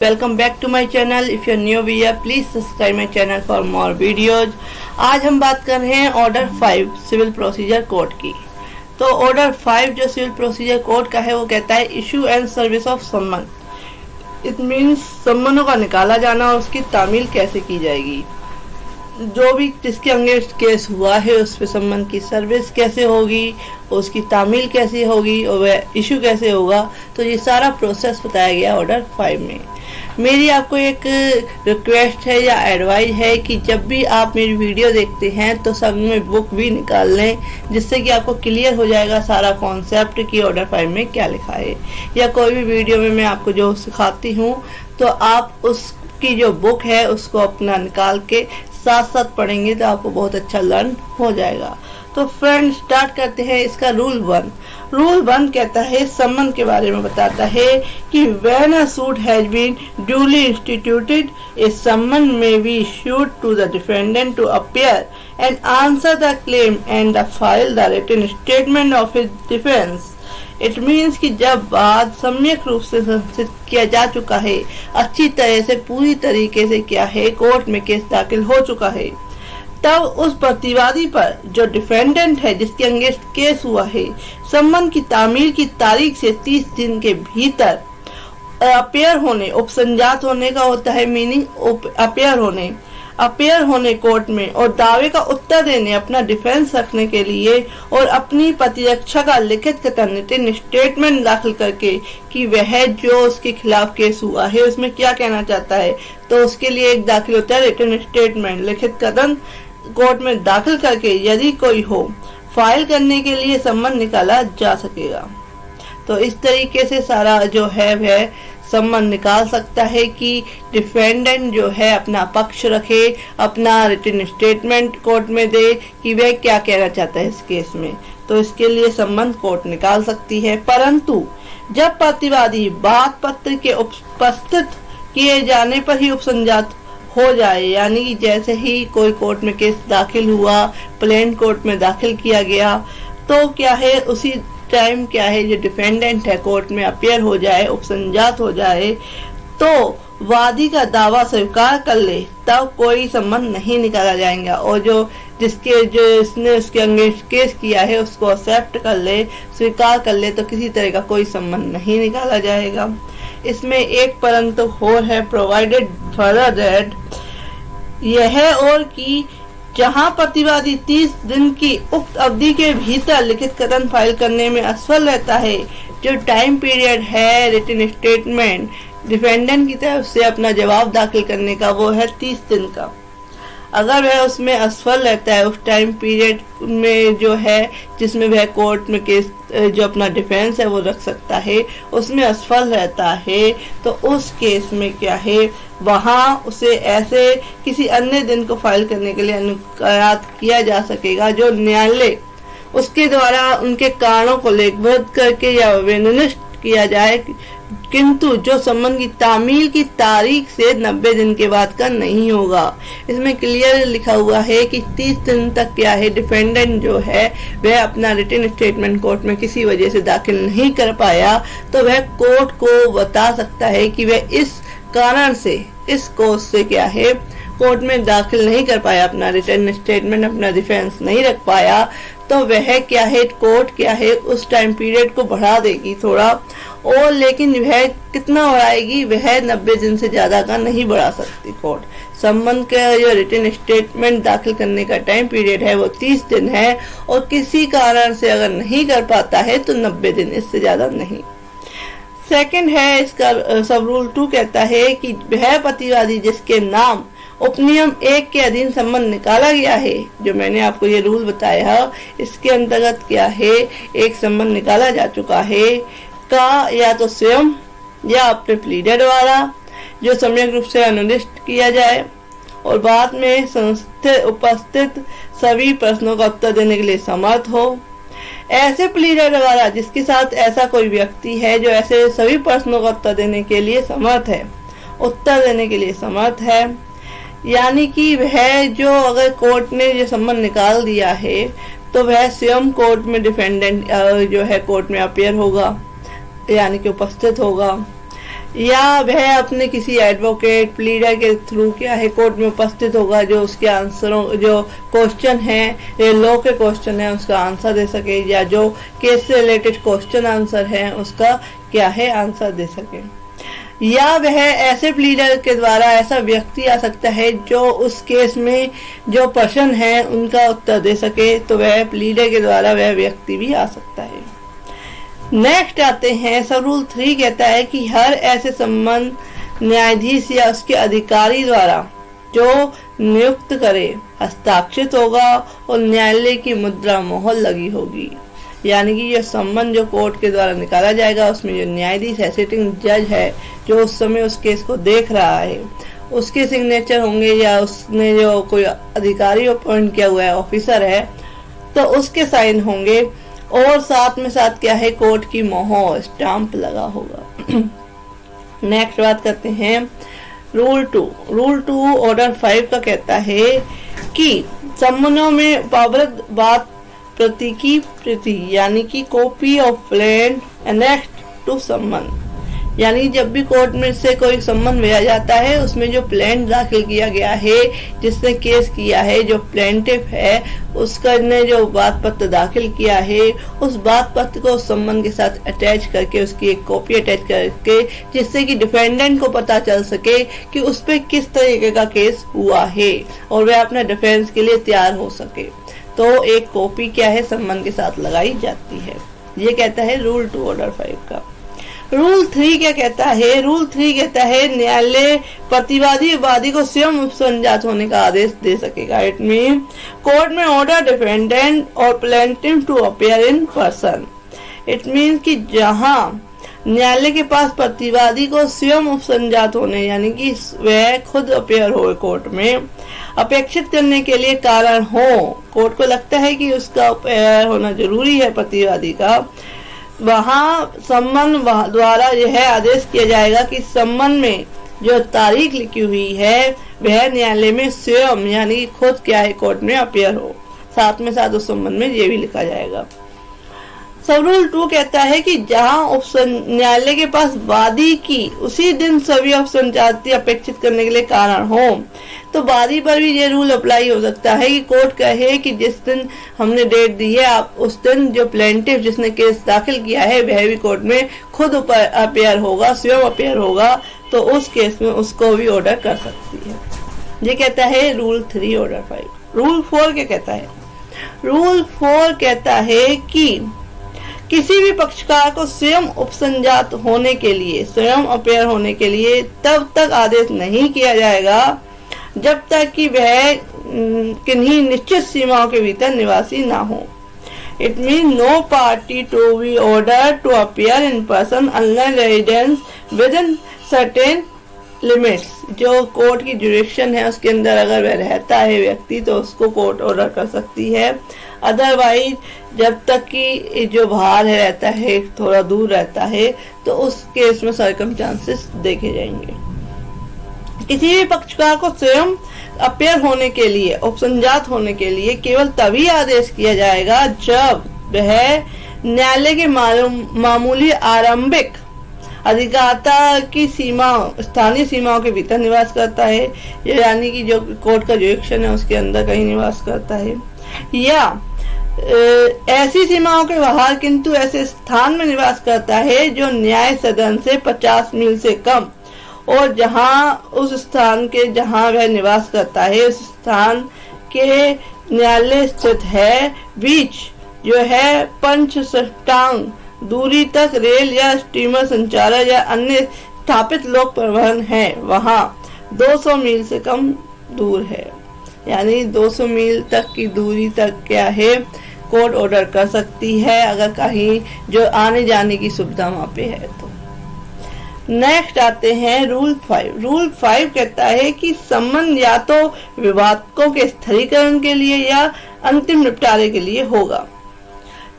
Welcome back to my channel. If you are new viewer please subscribe my channel for more videos. आज हम बात कर रहे हैं ऑर्डर 5 सिविल प्रोसीजर कोड की। तो ऑर्डर 5 जो सिविल प्रोसीजर कोड का है वो कहता है इशू एंड सर्विस ऑफ सम्मन। इट मीन्स सम्मनों का निकाला जाना और उसकी तामील कैसे की जाएगी। जो भी जिसके अगेंस्ट केस हुआ है उस पर सम्मन की सर्विस कैसे होगी, उसकी तामील कैसे होगी और वह इशू कैसे होगा। तो ये सारा प्रोसेस बताया गया ऑर्डर 5 में। मेरी आपको एक रिक्वेस्ट है या एडवाइस है कि जब भी आप मेरी वीडियो देखते हैं तो संग में बुक भी निकाल लें, जिससे कि आपको क्लियर हो जाएगा सारा कॉन्सेप्ट कि ऑर्डर 5 में क्या लिखा है। या कोई भी वीडियो में मैं आपको जो सिखाती हूँ तो आप उसकी जो बुक है उसको अपना निकाल के साथ साथ पढ़ेंगे तो आपको बहुत अच्छा लर्न हो जाएगा। तो फ्रेंड स्टार्ट करते हैं इसका रूल 1। रूल 1 कहता है सम्मन के बारे में बताता है कि when a suit has been duly instituted, a summon may be issued to the defendant to appear and answer the claim and file the written statement of his defense. It means कि जब बात सम्यक रूप से संस्थित किया जा चुका है, अच्छी तरह से पूरी तरीके से क्या है कोर्ट में केस दाखिल हो चुका है, तब उस प्रतिवादी पर जो डिफेंडेंट है जिसके अगेंस्ट केस हुआ है सम्मन की तामील की तारीख से 30 दिन के भीतर अपेयर होने, उपसंजात होने का होता है मीनिंग अपेयर होने कोर्ट में और दावे का उत्तर देने, अपना डिफेंस रखने के लिए और अपनी प्रतिरक्षा का लिखित कथन रिटन स्टेटमेंट दाखिल करके कि वह जो उसके खिलाफ केस हुआ है उसमें क्या कहना चाहता है। तो उसके लिए एक दाखिल होता है रिटन स्टेटमेंट, लिखित कथन कोर्ट में दाखिल करके यदि कोई हो फाइल करने के लिए सम्मन निकाला जा सकेगा। तो इस तरीके से सारा जो है वह सम्मन निकाल सकता है कि डिफेंडेंट जो है अपना पक्ष रखे, अपना रिटन स्टेटमेंट कोर्ट में दे कि वह क्या कहना चाहता है इस केस में। तो इसके लिए सम्मन कोर्ट निकाल सकती है। परंतु जब प्रतिवादी बात पत्र के उपस्थित किए जाने पर ही उपसंजात हो जाए, यानी कि जैसे ही कोई कोर्ट में केस दाखिल हुआ, प्लेन कोर्ट में दाखिल किया गया, तो क्या है उसी टाइम क्या है जो डिफेंडेंट है कोर्ट में अपियर हो जाए, उपसंजात हो जाए, तो वादी का दावा स्वीकार कर ले, तब कोई सम्मन नहीं निकाला जाएगा। और जो इसने उसके अगेंस्ट केस किया है उसको एक्सेप्ट कर ले, स्वीकार कर ले, तो किसी तरह का कोई सम्मन नहीं निकाला जाएगा। इसमें एक परंतु और है, प्रोवाइडेड फर्दर दैट, यह और कि जहां प्रतिवादी 30 दिन की उक्त अवधि के भीतर लिखित कथन फाइल करने में असफल रहता है, जो टाइम पीरियड है रिटन स्टेटमेंट डिफेंडेंट की तरफ से अपना जवाब दाखिल करने का वो है 30 दिन का। अगर वह उसमें असफल रहता है, उस टाइम पीरियड में जो है जिसमें वह कोर्ट में केस जो अपना डिफेंस है वो रख सकता है, उसमें असफल रहता है, तो उस केस में क्या है वहां उसे ऐसे किसी अन्य दिन को फाइल करने के लिए अनुरोध किया जा सकेगा जो न्यायालय उसके द्वारा उनके कारणों को लेखबद्ध करके या विनिर्दिष्ट किया जाए, किंतु जो सम्मन की तामील की तारीख से 90 दिन के बाद का नहीं होगा। इसमें क्लियर लिखा हुआ है कि 30 दिन तक क्या है डिफेंडेंट जो है वह अपना रिटन स्टेटमेंट कोर्ट में किसी वजह से दाखिल नहीं कर पाया, तो वह कोर्ट को बता सकता है कि वह इस कारण से, इस कोर्ट से क्या है कोर्ट में दाखिल नहीं कर पाया, अपना रिटन स्टेटमेंट, अपना डिफेंस नहीं रख पाया, तो वह क्या है कोर्ट क्या है उस टाइम पीरियड को बढ़ा देगी थोड़ा, और लेकिन वह कितना बढ़ाएगी, वह 90 दिन से ज्यादा का नहीं बढ़ा सकती कोर्ट। सम्मन का जो रिटन स्टेटमेंट दाखिल करने का टाइम पीरियड है वो 30 दिन है, और किसी कारण से अगर नहीं कर पाता है तो 90 दिन, इससे ज्यादा नहीं। सेकंड है इसका सब रूल 2 कहता है कि वह प्रतिवादी जिसके नाम उपनियम 1 के अधीन सम्मन निकाला गया है, जो मैंने आपको ये रूल बताया, इसके अंतर्गत क्या है एक सम्मन निकाला जा चुका है का या तो स्वयं या अपने प्लीडर द्वारा जो सम्यक रूप से अनुदिष्ट किया जाए और बाद में उपस्थित सभी प्रश्नों का उत्तर देने के लिए समर्थ हो। ऐसे प्लीडर द्वारा जिसके साथ ऐसा कोई व्यक्ति है जो ऐसे सभी प्रश्नों का उत्तर देने के लिए समर्थ है, यानी कि वह जो अगर कोर्ट ने जो सम्मन निकाल दिया है तो वह स्वयं कोर्ट में डिफेंडेंट जो है कोर्ट में अपियर होगा, यानी कि उपस्थित होगा, या वह अपने किसी एडवोकेट प्लीडर के थ्रू क्या है कोर्ट में उपस्थित होगा, जो उसके आंसरों जो क्वेश्चन है ये लॉ के क्वेश्चन है उसका आंसर दे सके, या जो केस से रिलेटेड क्वेश्चन आंसर है उसका क्या है आंसर दे सके। या वह ऐसे प्लीडर के द्वारा ऐसा व्यक्ति आ सकता है जो उस केस में जो पर्सन है उनका उत्तर दे सके, तो वह प्लीडर के द्वारा वह व्यक्ति भी आ सकता है। नेक्स्ट आते हैं सब रूल 3 कहता है कि हर ऐसे संबंध न्यायाधीश या उसके अधिकारी द्वारा जो नियुक्त करे हस्ताक्षरित होगा और न्यायालय की मुद्रा मोहर लगी होगी। यानी कि ये संबंध जो कोर्ट के द्वारा निकाला जाएगा उसमें जो न्यायाधीश है, सिटिंग जज है, जो उस समय उस केस को देख रहा है, उसके सिग्नेचर होंगे, या उसने जो कोई अधिकारी अपॉइंट किया हुआ है ऑफिसर है तो उसके साइन होंगे, और साथ में साथ क्या है कोर्ट की मोहर स्टाम्प लगा होगा। नेक्स्ट बात करते हैं रूल 2। रूल 2 ऑर्डर 5 का कहता है कि संबंधों में पावरद बात प्रति की प्रति यानी कि copy of plaint annexed to संबंध, यानी जब भी कोर्ट में से कोई संबंध लिया जाता है उसमें जो प्लेन दाखिल किया गया है, जिसने केस किया है, जो प्लेंटिफ है उसका ने जो बात पत्र दाखिल किया है उस बात पत्र को उस संबंध के साथ अटैच करके उसकी एक कॉपी अटैच करके, जिससे कि डिफेंडेंट को पता चल सके कि उस पर किस तरीके का केस हुआ है और वह अपने डिफेंस के लिए तैयार हो सके, तो एक कॉपी क्या है संबंध के साथ लगाई जाती है। ये कहता है रूल 2 ऑर्डर 5 का। रूल 3 क्या कहता है? रूल 3 कहता है न्यायालय प्रतिवादी वादी को स्वयं उपसंजात होने का आदेश दे सकेगा। इट मीन कोर्ट में ऑर्डर डिफेंडेंट और plaintiff to appear in person. It mean कि जहां न्यायालय के पास प्रतिवादी को स्वयं उपसंजात होने यानी कि वह खुद अपीयर हो कोर्ट में अपेक्षित करने के लिए कारण हो, कोर्ट को लगता है कि उसका अपीयर होना जरूरी है प्रतिवादी का, वहां संबंध द्वारा यह आदेश किया जाएगा कि संबंध में जो तारीख लिखी हुई है वह न्यायालय में स्वयं यानी खुद क्या है कोर्ट में अपीयर हो। साथ में साथ उस संबंध में ये भी लिखा जाएगा। सब रूल 2 कहता है कि जहां न्यायालय के पास वादी की उसी दिन सभी उपसंजाति अपेक्षित करने के लिए कारण हो, तो वादी पर भी ये रूल अप्लाई हो सकता है कि कोर्ट कहे कि जिस दिन हमने डेट दी है आप उस दिन जो प्लेंटिफ जिसने केस दाखिल किया है वह भी कोर्ट में खुद अपीयर होगा, स्वयं अपीयर होगा, तो उस केस में उसको भी ऑर्डर कर सकती है। ये कहता है रूल 3 ऑर्डर 5। रूल 4 क्या कहता है? रूल 4 कहता है कि किसी भी पक्षकार को स्वयं उपसंजात होने के लिए, स्वयं अपीयर होने के लिए तब तक आदेश नहीं किया जाएगा जब तक कि वह किन्हीं निश्चित सीमाओं के भीतर निवासी ना हो। It mean no party to be order to appear in person unless residence within certain limits. जो कोर्ट की जुरिडिक्शन है उसके अंदर अगर वह रहता है व्यक्ति तो उसको कोर्ट ऑर्डर कर सकती है। अदरवाइज जब तक कि जो बाहर है रहता है थोड़ा दूर रहता है तो उस केस में सर्कमस्टांसेस देखे जाएंगे। किसी भी पक्षकार को स्वयं अपीयर होने के लिए, उपसंजात होने के लिए केवल तभी आदेश किया जाएगा जब वह न्यायालय के मामूली आरंभिक अधिकारता की सीमा, स्थानीय सीमाओं के भीतर निवास करता है, यानी कि जो कोर्ट का जुरिडिक्शन है उसके अंदर कहीं निवास करता है, या ऐसी सीमाओं के बाहर किंतु ऐसे स्थान में निवास करता है जो न्याय सदन से 50 मील से कम, और जहां उस स्थान के जहां वह निवास करता है उस स्थान के न्यायालय स्थित है बीच जो है पंच सटांग दूरी तक रेल या स्टीमर संचालन या अन्य स्थापित लोक परिवहन है वहां 200 मील से कम दूर है। यानी 200 मील तक की दूरी तक क्या है कोर्ट ऑर्डर कर सकती है अगर कहीं जो आने जाने की सुविधा वहां पे है तो। नेक्स्ट आते हैं रूल 5। रूल 5 कहता है कि संबंध या तो विवादों के स्थिरीकरण के लिए या अंतिम निपटारे के लिए होगा।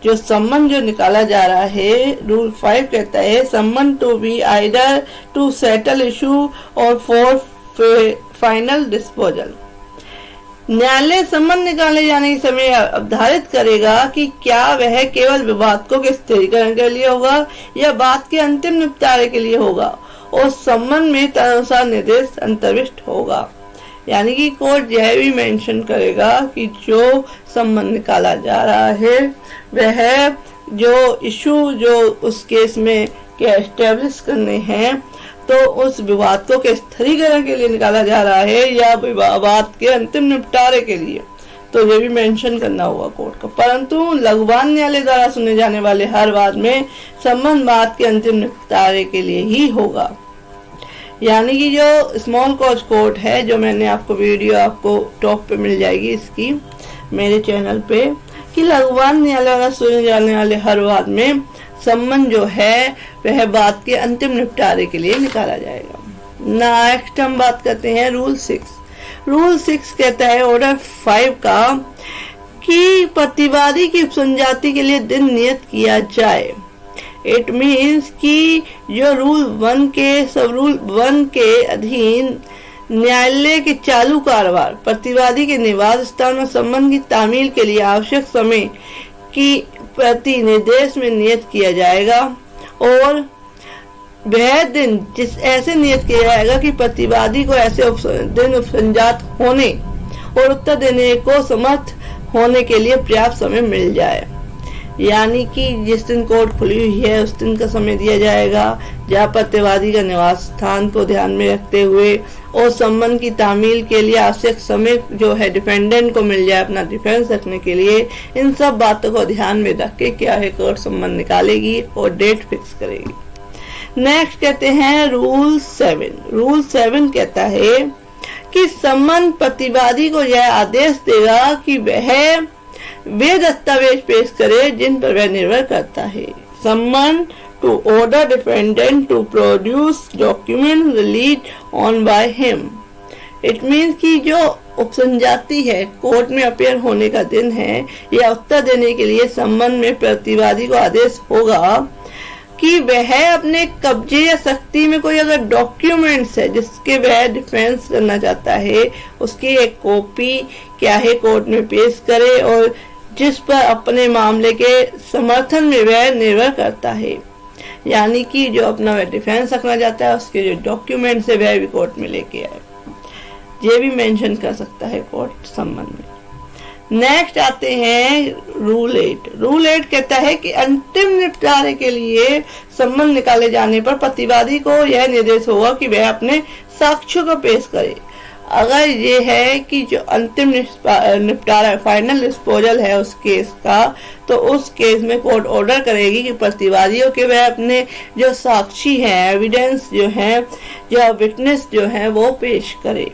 जो संबंध जो निकाला जा रहा है रूल 5 कहता है संबंध to be either to settle issue और फॉर फाइनल डिस्पोजल। न्यायालय संबंध निकाले जाने के समय अवधारित करेगा कि क्या वह केवल विवादों के स्थिरीकरण के लिए होगा या बात के अंतिम निपटारे के लिए होगा, उस संबंध में तदनुसार निर्देश अंतर्विष्ट होगा। यानी कि कोर्ट यह भी मेंशन करेगा कि जो संबंध निकाला जा रहा है वह जो इशू जो उस केस में क्या एस्टेब्लिश करने हैं, तो उस विवाद को के स्थिरीकरण के लिए निकाला जा रहा है या विवाद के अंतिम निपटारे के लिए, तो ये भी मेंशन करना होगा कोर्ट को। परंतु लघुवाद न्यायालय द्वारा सुने जाने वाले हर वाद में संबंध वाद के अंतिम निपटारे के लिए ही होगा। यानी कि जो स्मॉल कॉज कोर्ट है, जो मैंने आपको वीडियो आपको टॉप पे मिल जाएगी इसकी मेरे चैनल पे, कि लघुवाद न्यायालय द्वारा सुने जाने वाले हर वाद में संबंध जो है वह बात के अंतिम निपटारे के लिए निकाला जाएगा। नेक्स्ट हम बात करते हैं रूल 6। रूल 6 कहता है ऑर्डर 5 का कि प्रतिवादी की उपसंजाति के लिए दिन नियत किया जाए। इट मीन्स कि जो रूल 1 के सब रूल 1 के अधीन न्यायालय के चालू कारोबार प्रतिवादी के निवास स्थान और संबंध की तामील के लिए आवश्यक समय की प्रति निर्देश में नियत किया जाएगा, और वह दिन जिस ऐसे नियत किया जाएगा कि प्रतिवादी को ऐसे दिन उपसंजात होने और उत्तर देने को समर्थ होने के लिए पर्याप्त समय मिल जाए। यानी कि जिस दिन कोर्ट खुली हुई है उस दिन का समय दिया जाएगा, जहाँ प्रतिवादी का निवास स्थान को ध्यान में रखते हुए और संबंध की तामील के लिए आवश्यक समय जो है डिफेंडेंट को मिल जाए अपना डिफेंस रखने के लिए। इन सब बातों को ध्यान में रख के क्या है कोर्ट संबंध निकालेगी और डेट फिक्स करेगी। नेक्स्ट कहते हैं रूल 7। रूल 7 कहता है कि संबंध प्रतिवादी को यह आदेश देगा कि वह वे दस्तावेज पेश करे जिन पर वह निर्भर करता है। संबंध to order defendant to produce document relied on by him. It means कि जो उपसंजाति है कोर्ट में अपेयर होने का दिन है या उत्तर देने के लिए संबंध में प्रतिवादी को आदेश होगा कि वह अपने कब्जे या सख्ती में कोई अगर डॉक्यूमेंट्स है जिसके वह डिफेंस करना चाहता है उसकी एक कॉपी क्या है कोर्ट में पेश करे और जिस पर अपने मामले के समर्थन में वह निर्भर करता है। यानी कि जो अपना वह डिफेंस रखना चाहता है उसके जो डॉक्यूमेंट्स है वह भी कोर्ट में लेके आए, ये भी मेंशन कर सकता है कोर्ट संबंध में। नेक्स्ट आते हैं रूल 8। रूल 8 कहता है कि अंतिम निपटारे के लिए संबंध निकाले जाने पर प्रतिवादी को यह निर्देश होगा कि वह अपने साक्ष्यों को पेश करे। अगर ये है कि जो अंतिम निपटारा फाइनल डिस्पोजल है उस केस का, तो उस केस में कोर्ट ऑर्डर करेगी कि प्रतिवादियों के वह अपने जो साक्षी हैं, एविडेंस जो हैं, जो विटनेस जो हैं वो पेश करे।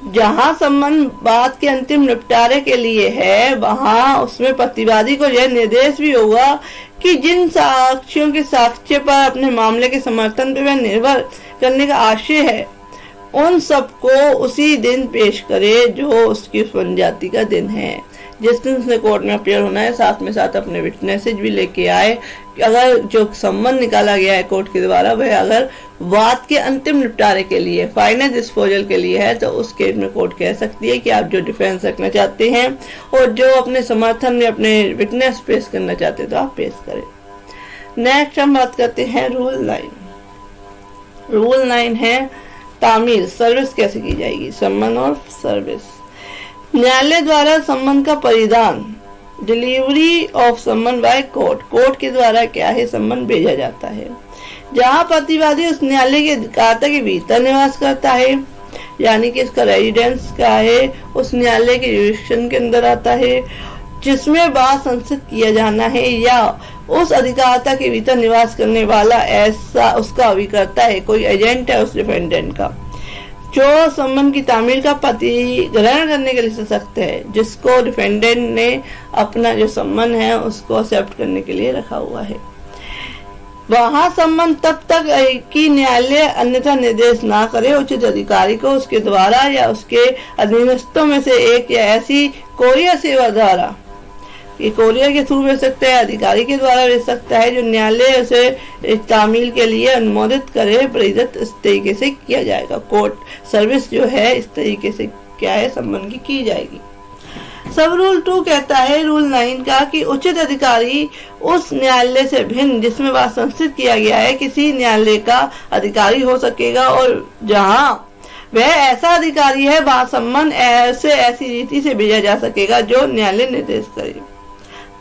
जहां संबंध बात के अंतिम निपटारे के लिए है वहां उसमें प्रतिवादी को यह निर्देश भी होगा कि जिन साक्षियों के साक्ष्य पर अपने मामले के समर्थन पर वह निर्भर करने का आशय है उन सबको उसी दिन पेश करे जो उसकी उपसंजाति का दिन है, जिस दिन उसने कोर्ट में अपियर होना है। साथ में साथ अपने विटनेसेज भी लेके आए। अगर जो संबंध निकाला गया है कोर्ट के द्वारा वह अगर वाद के अंतिम निपटारे के लिए फाइनल डिस्पोजल के लिए है तो उस केस में कोर्ट कह सकती है कि आप जो डिफेंस रखना चाहते हैं और जो अपने समर्थन में अपने विटनेस पेश करना चाहते हैं तो आप पेश करें। नेक्स्ट हम बात करते हैं रूल 9। रूल 9 है तामील, सर्विस कैसे की जाएगी। संबंध और सर्विस। न्यायालय द्वारा संबंध का परिधान, डिलीवरी ऑफ संबंध बाय कोर्ट, कोर्ट के द्वारा क्या है संबंध भेजा जाता है। जहां प्रतिवादी उस न्यायालय के अधिकारता के भीतर निवास करता है, यानी कि इसका रेजिडेंस क्या है उस न्यायालय के जुरिडिक्शन के अंदर आता है जिसमें बात संसद किया जाना है, या उस अधिकारता के भीतर निवास करने वाला ऐसा उसका अभिकर्ता है, कोई एजेंट है उस डिफेंडेंट का, जो संबंध की तामील का प्रतिग्रहण करने के लिए सशक्त है, जिसको डिफेंडेंट ने अपना जो संबंध है उसको एक्सेप्ट करने के लिए रखा हुआ है। वहां संबंध तब तक कि न्यायालय अन्यथा निर्देश ना करे उचित अधिकारी को उसके द्वारा या उसके अधीनस्थों में से एक या ऐसी कोरियर सेवा द्वारा, ये कोरियर के थ्रू भेज सकता है, अधिकारी के द्वारा भेज सकता है, जो न्यायालय उसे तामील के लिए अनुमोदित करे, परिदत इस तरीके से किया जाएगा। कोर्ट सर्विस जो है इस तरीके से क्या है संबंध की जाएगी। सब रूल 2 कहता है रूल 9 का कि उचित अधिकारी उस न्यायालय से भिन्न जिसमें वह संस्थित किया गया है किसी न्यायालय का अधिकारी हो सकेगा, और जहां वह ऐसा अधिकारी है वहां सम्मन ऐसी रीति से भेजा जा सकेगा जो न्यायालय निर्देश करे।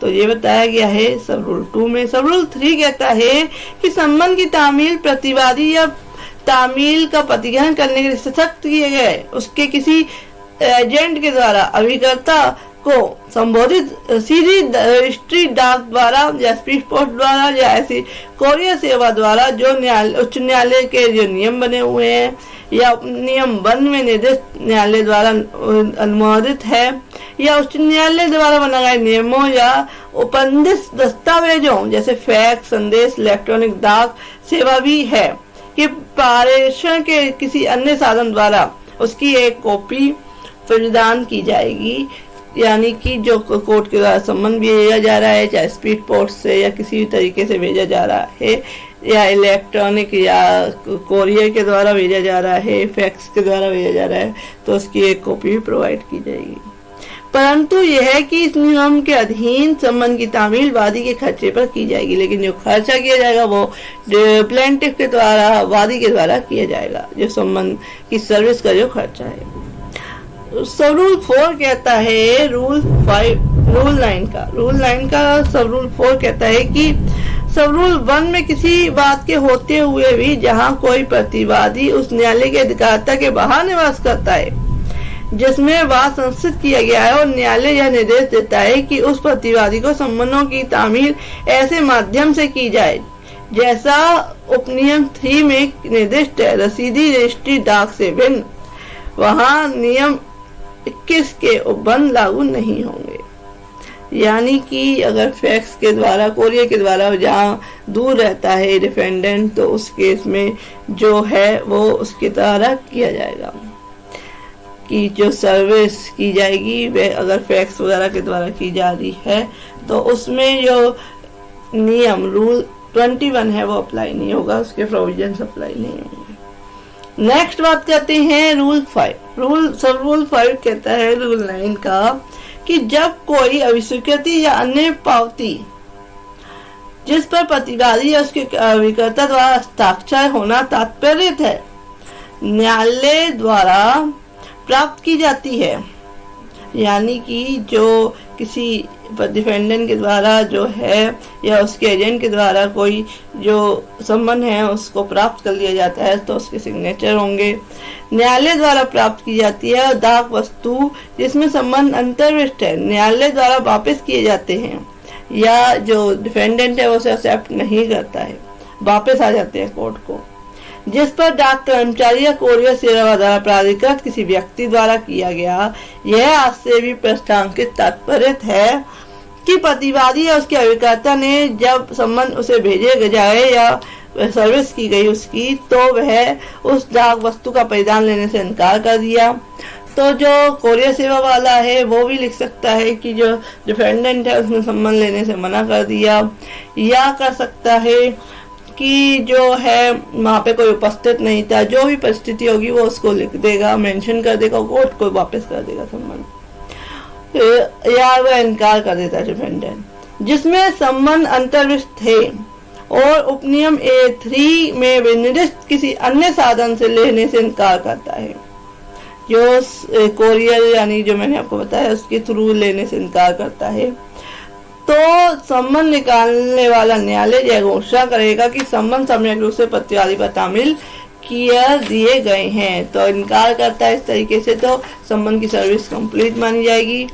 तो ये बताया गया है सब रूल 2 में। सब रूल 3 कहता है कि सम्मन की तामील प्रतिवादी या तामील का प्रतिग्रहण करने के लिए सशक्त किए गए उसके किसी एजेंट के द्वारा अभिकर्ता को संबोधित सीधी रजिस्ट्री डाक द्वारा या स्पीड पोस्ट द्वारा या ऐसी कोरियर सेवा द्वारा जो उच्च न्यायालय के जो नियम बने हुए हैं या नियम 1 में निर्दिष्ट न्यायालय द्वारा अनुमोदित है या उच्च न्यायालय द्वारा बनाए गए नियमों या उपनिषद दस्तावेजों जैसे फैक्स, संदेश, इलेक्ट्रॉनिक डाक सेवा भी है कि पारेषण के किसी अन्य साधन द्वारा उसकी एक कॉपी प्रदान की जाएगी। यानी कि जो कोर्ट के द्वारा सम्मन भेजा जा रहा है, चाहे स्पीड पोस्ट से या किसी भी तरीके से भेजा जा रहा है या इलेक्ट्रॉनिक या कोरियर के द्वारा भेजा जा रहा है, फैक्स के द्वारा भेजा जा रहा है, तो उसकी एक कॉपी भी प्रोवाइड की जाएगी। परंतु यह है कि इस नियम के अधीन सम्मन की तामील वादी के खर्चे पर की जाएगी, लेकिन जो खर्चा किया जाएगा वो प्लेंटिफ के द्वारा, वादी के द्वारा किया जाएगा, जो सम्मन की सर्विस का जो खर्चा है। सब रूल 4 कहता है रूल 9 का सब रूल 4 कहता है कि सब रूल 1 में किसी बात के होते हुए भी जहां कोई प्रतिवादी उस न्यायालय के अधिकारिता के बाहर निवास करता है जिसमें वह संस्थित किया गया है, और न्यायालय यह निर्देश देता है कि उस प्रतिवादी को सम्मनों की तामील ऐसे माध्यम से की जाए जैसा उपनियम 3 में निर्दिष्ट है, रसीदी रजिस्ट्री डाक से भिन्न, वहां नियम 21 के उपबंध लागू नहीं होंगे। यानी कि अगर फैक्स के द्वारा, कोरियर के द्वारा जहां दूर रहता है डिफेंडेंट, तो उस केस में जो है वो उसके द्वारा किया जाएगा कि जो सर्विस की जाएगी वह अगर फैक्स वगैरह के द्वारा की जा रही है तो उसमें जो नियम रूल 21 है वो अप्लाई नहीं होगा, उसके प्रोविजन अप्लाई नहीं होंगे। नेक्स्ट बात करते हैं रूल 5। सब रूल 5 कहता है रूल 9 का कि जब कोई अभिस्वीकृति या अन्य पावती जिस पर प्रतिवादी या उसके अभिकर्ता द्वारा हस्ताक्षर होना तात्पर्य है न्यायालय द्वारा प्राप्त की जाती है, यानी कि जो किसी डिफेंडेंट के द्वारा जो है या उसके एजेंट के द्वारा कोई जो सम्मन है उसको प्राप्त कर लिया जाता है तो उसके सिग्नेचर होंगे, न्यायालय द्वारा प्राप्त की जाती है। डाक वस्तु जिसमें सम्मन अंतर्विष्ट है न्यायालय द्वारा वापस किए जाते हैं या जो डिफेंडेंट है उसे एक्सेप्ट नहीं करता है, वापस आ जाते हैं कोर्ट को, जिस पर डाक कर्मचारी या कोरियर सेवा द्वारा प्राधिकृत किसी व्यक्ति द्वारा किया गया। यह आज से भी प्रश्नांकित तात्पर्य है कि प्रतिवादी या उसके अभिकर्ता ने जब सम्मन उसे भेजे जाए या सर्विस की गई उसकी, तो वह उस डाक वस्तु का परिधान लेने से इनकार कर दिया। तो जो कोरियर सेवा वाला है वो भी लिख सकता है कि जो डिफेंडेंट है उसने सम्मन लेने से मना कर दिया, या कर सकता है कि जो है वहां पे कोई उपस्थित नहीं था, जो भी परिस्थिति होगी वो उसको लिख देगा, मेंशन कर देगा, कोर्ट को वापस कर देगा सम्मन, या वह इनकार कर देता है डिफेंडेंट। जिसमें सम्मन अंतर्विष्ट थे और उपनियम A3 में निर्दिष्ट किसी अन्य साधन से लेने से इनकार करता है, जो कोरियर यानी जो मैंने आपको बताया उसके थ्रू लेने से इनकार करता है, तो सम्मन निकालने वाला न्यायालय यह घोषणा करेगा कि सम्मन सम्यक रूप से प्रतिवादी पर तामील किया दिए गए हैं। तो इनकार करता है इस तरीके से तो सम्मन की सर्विस कंप्लीट मानी जाएगी।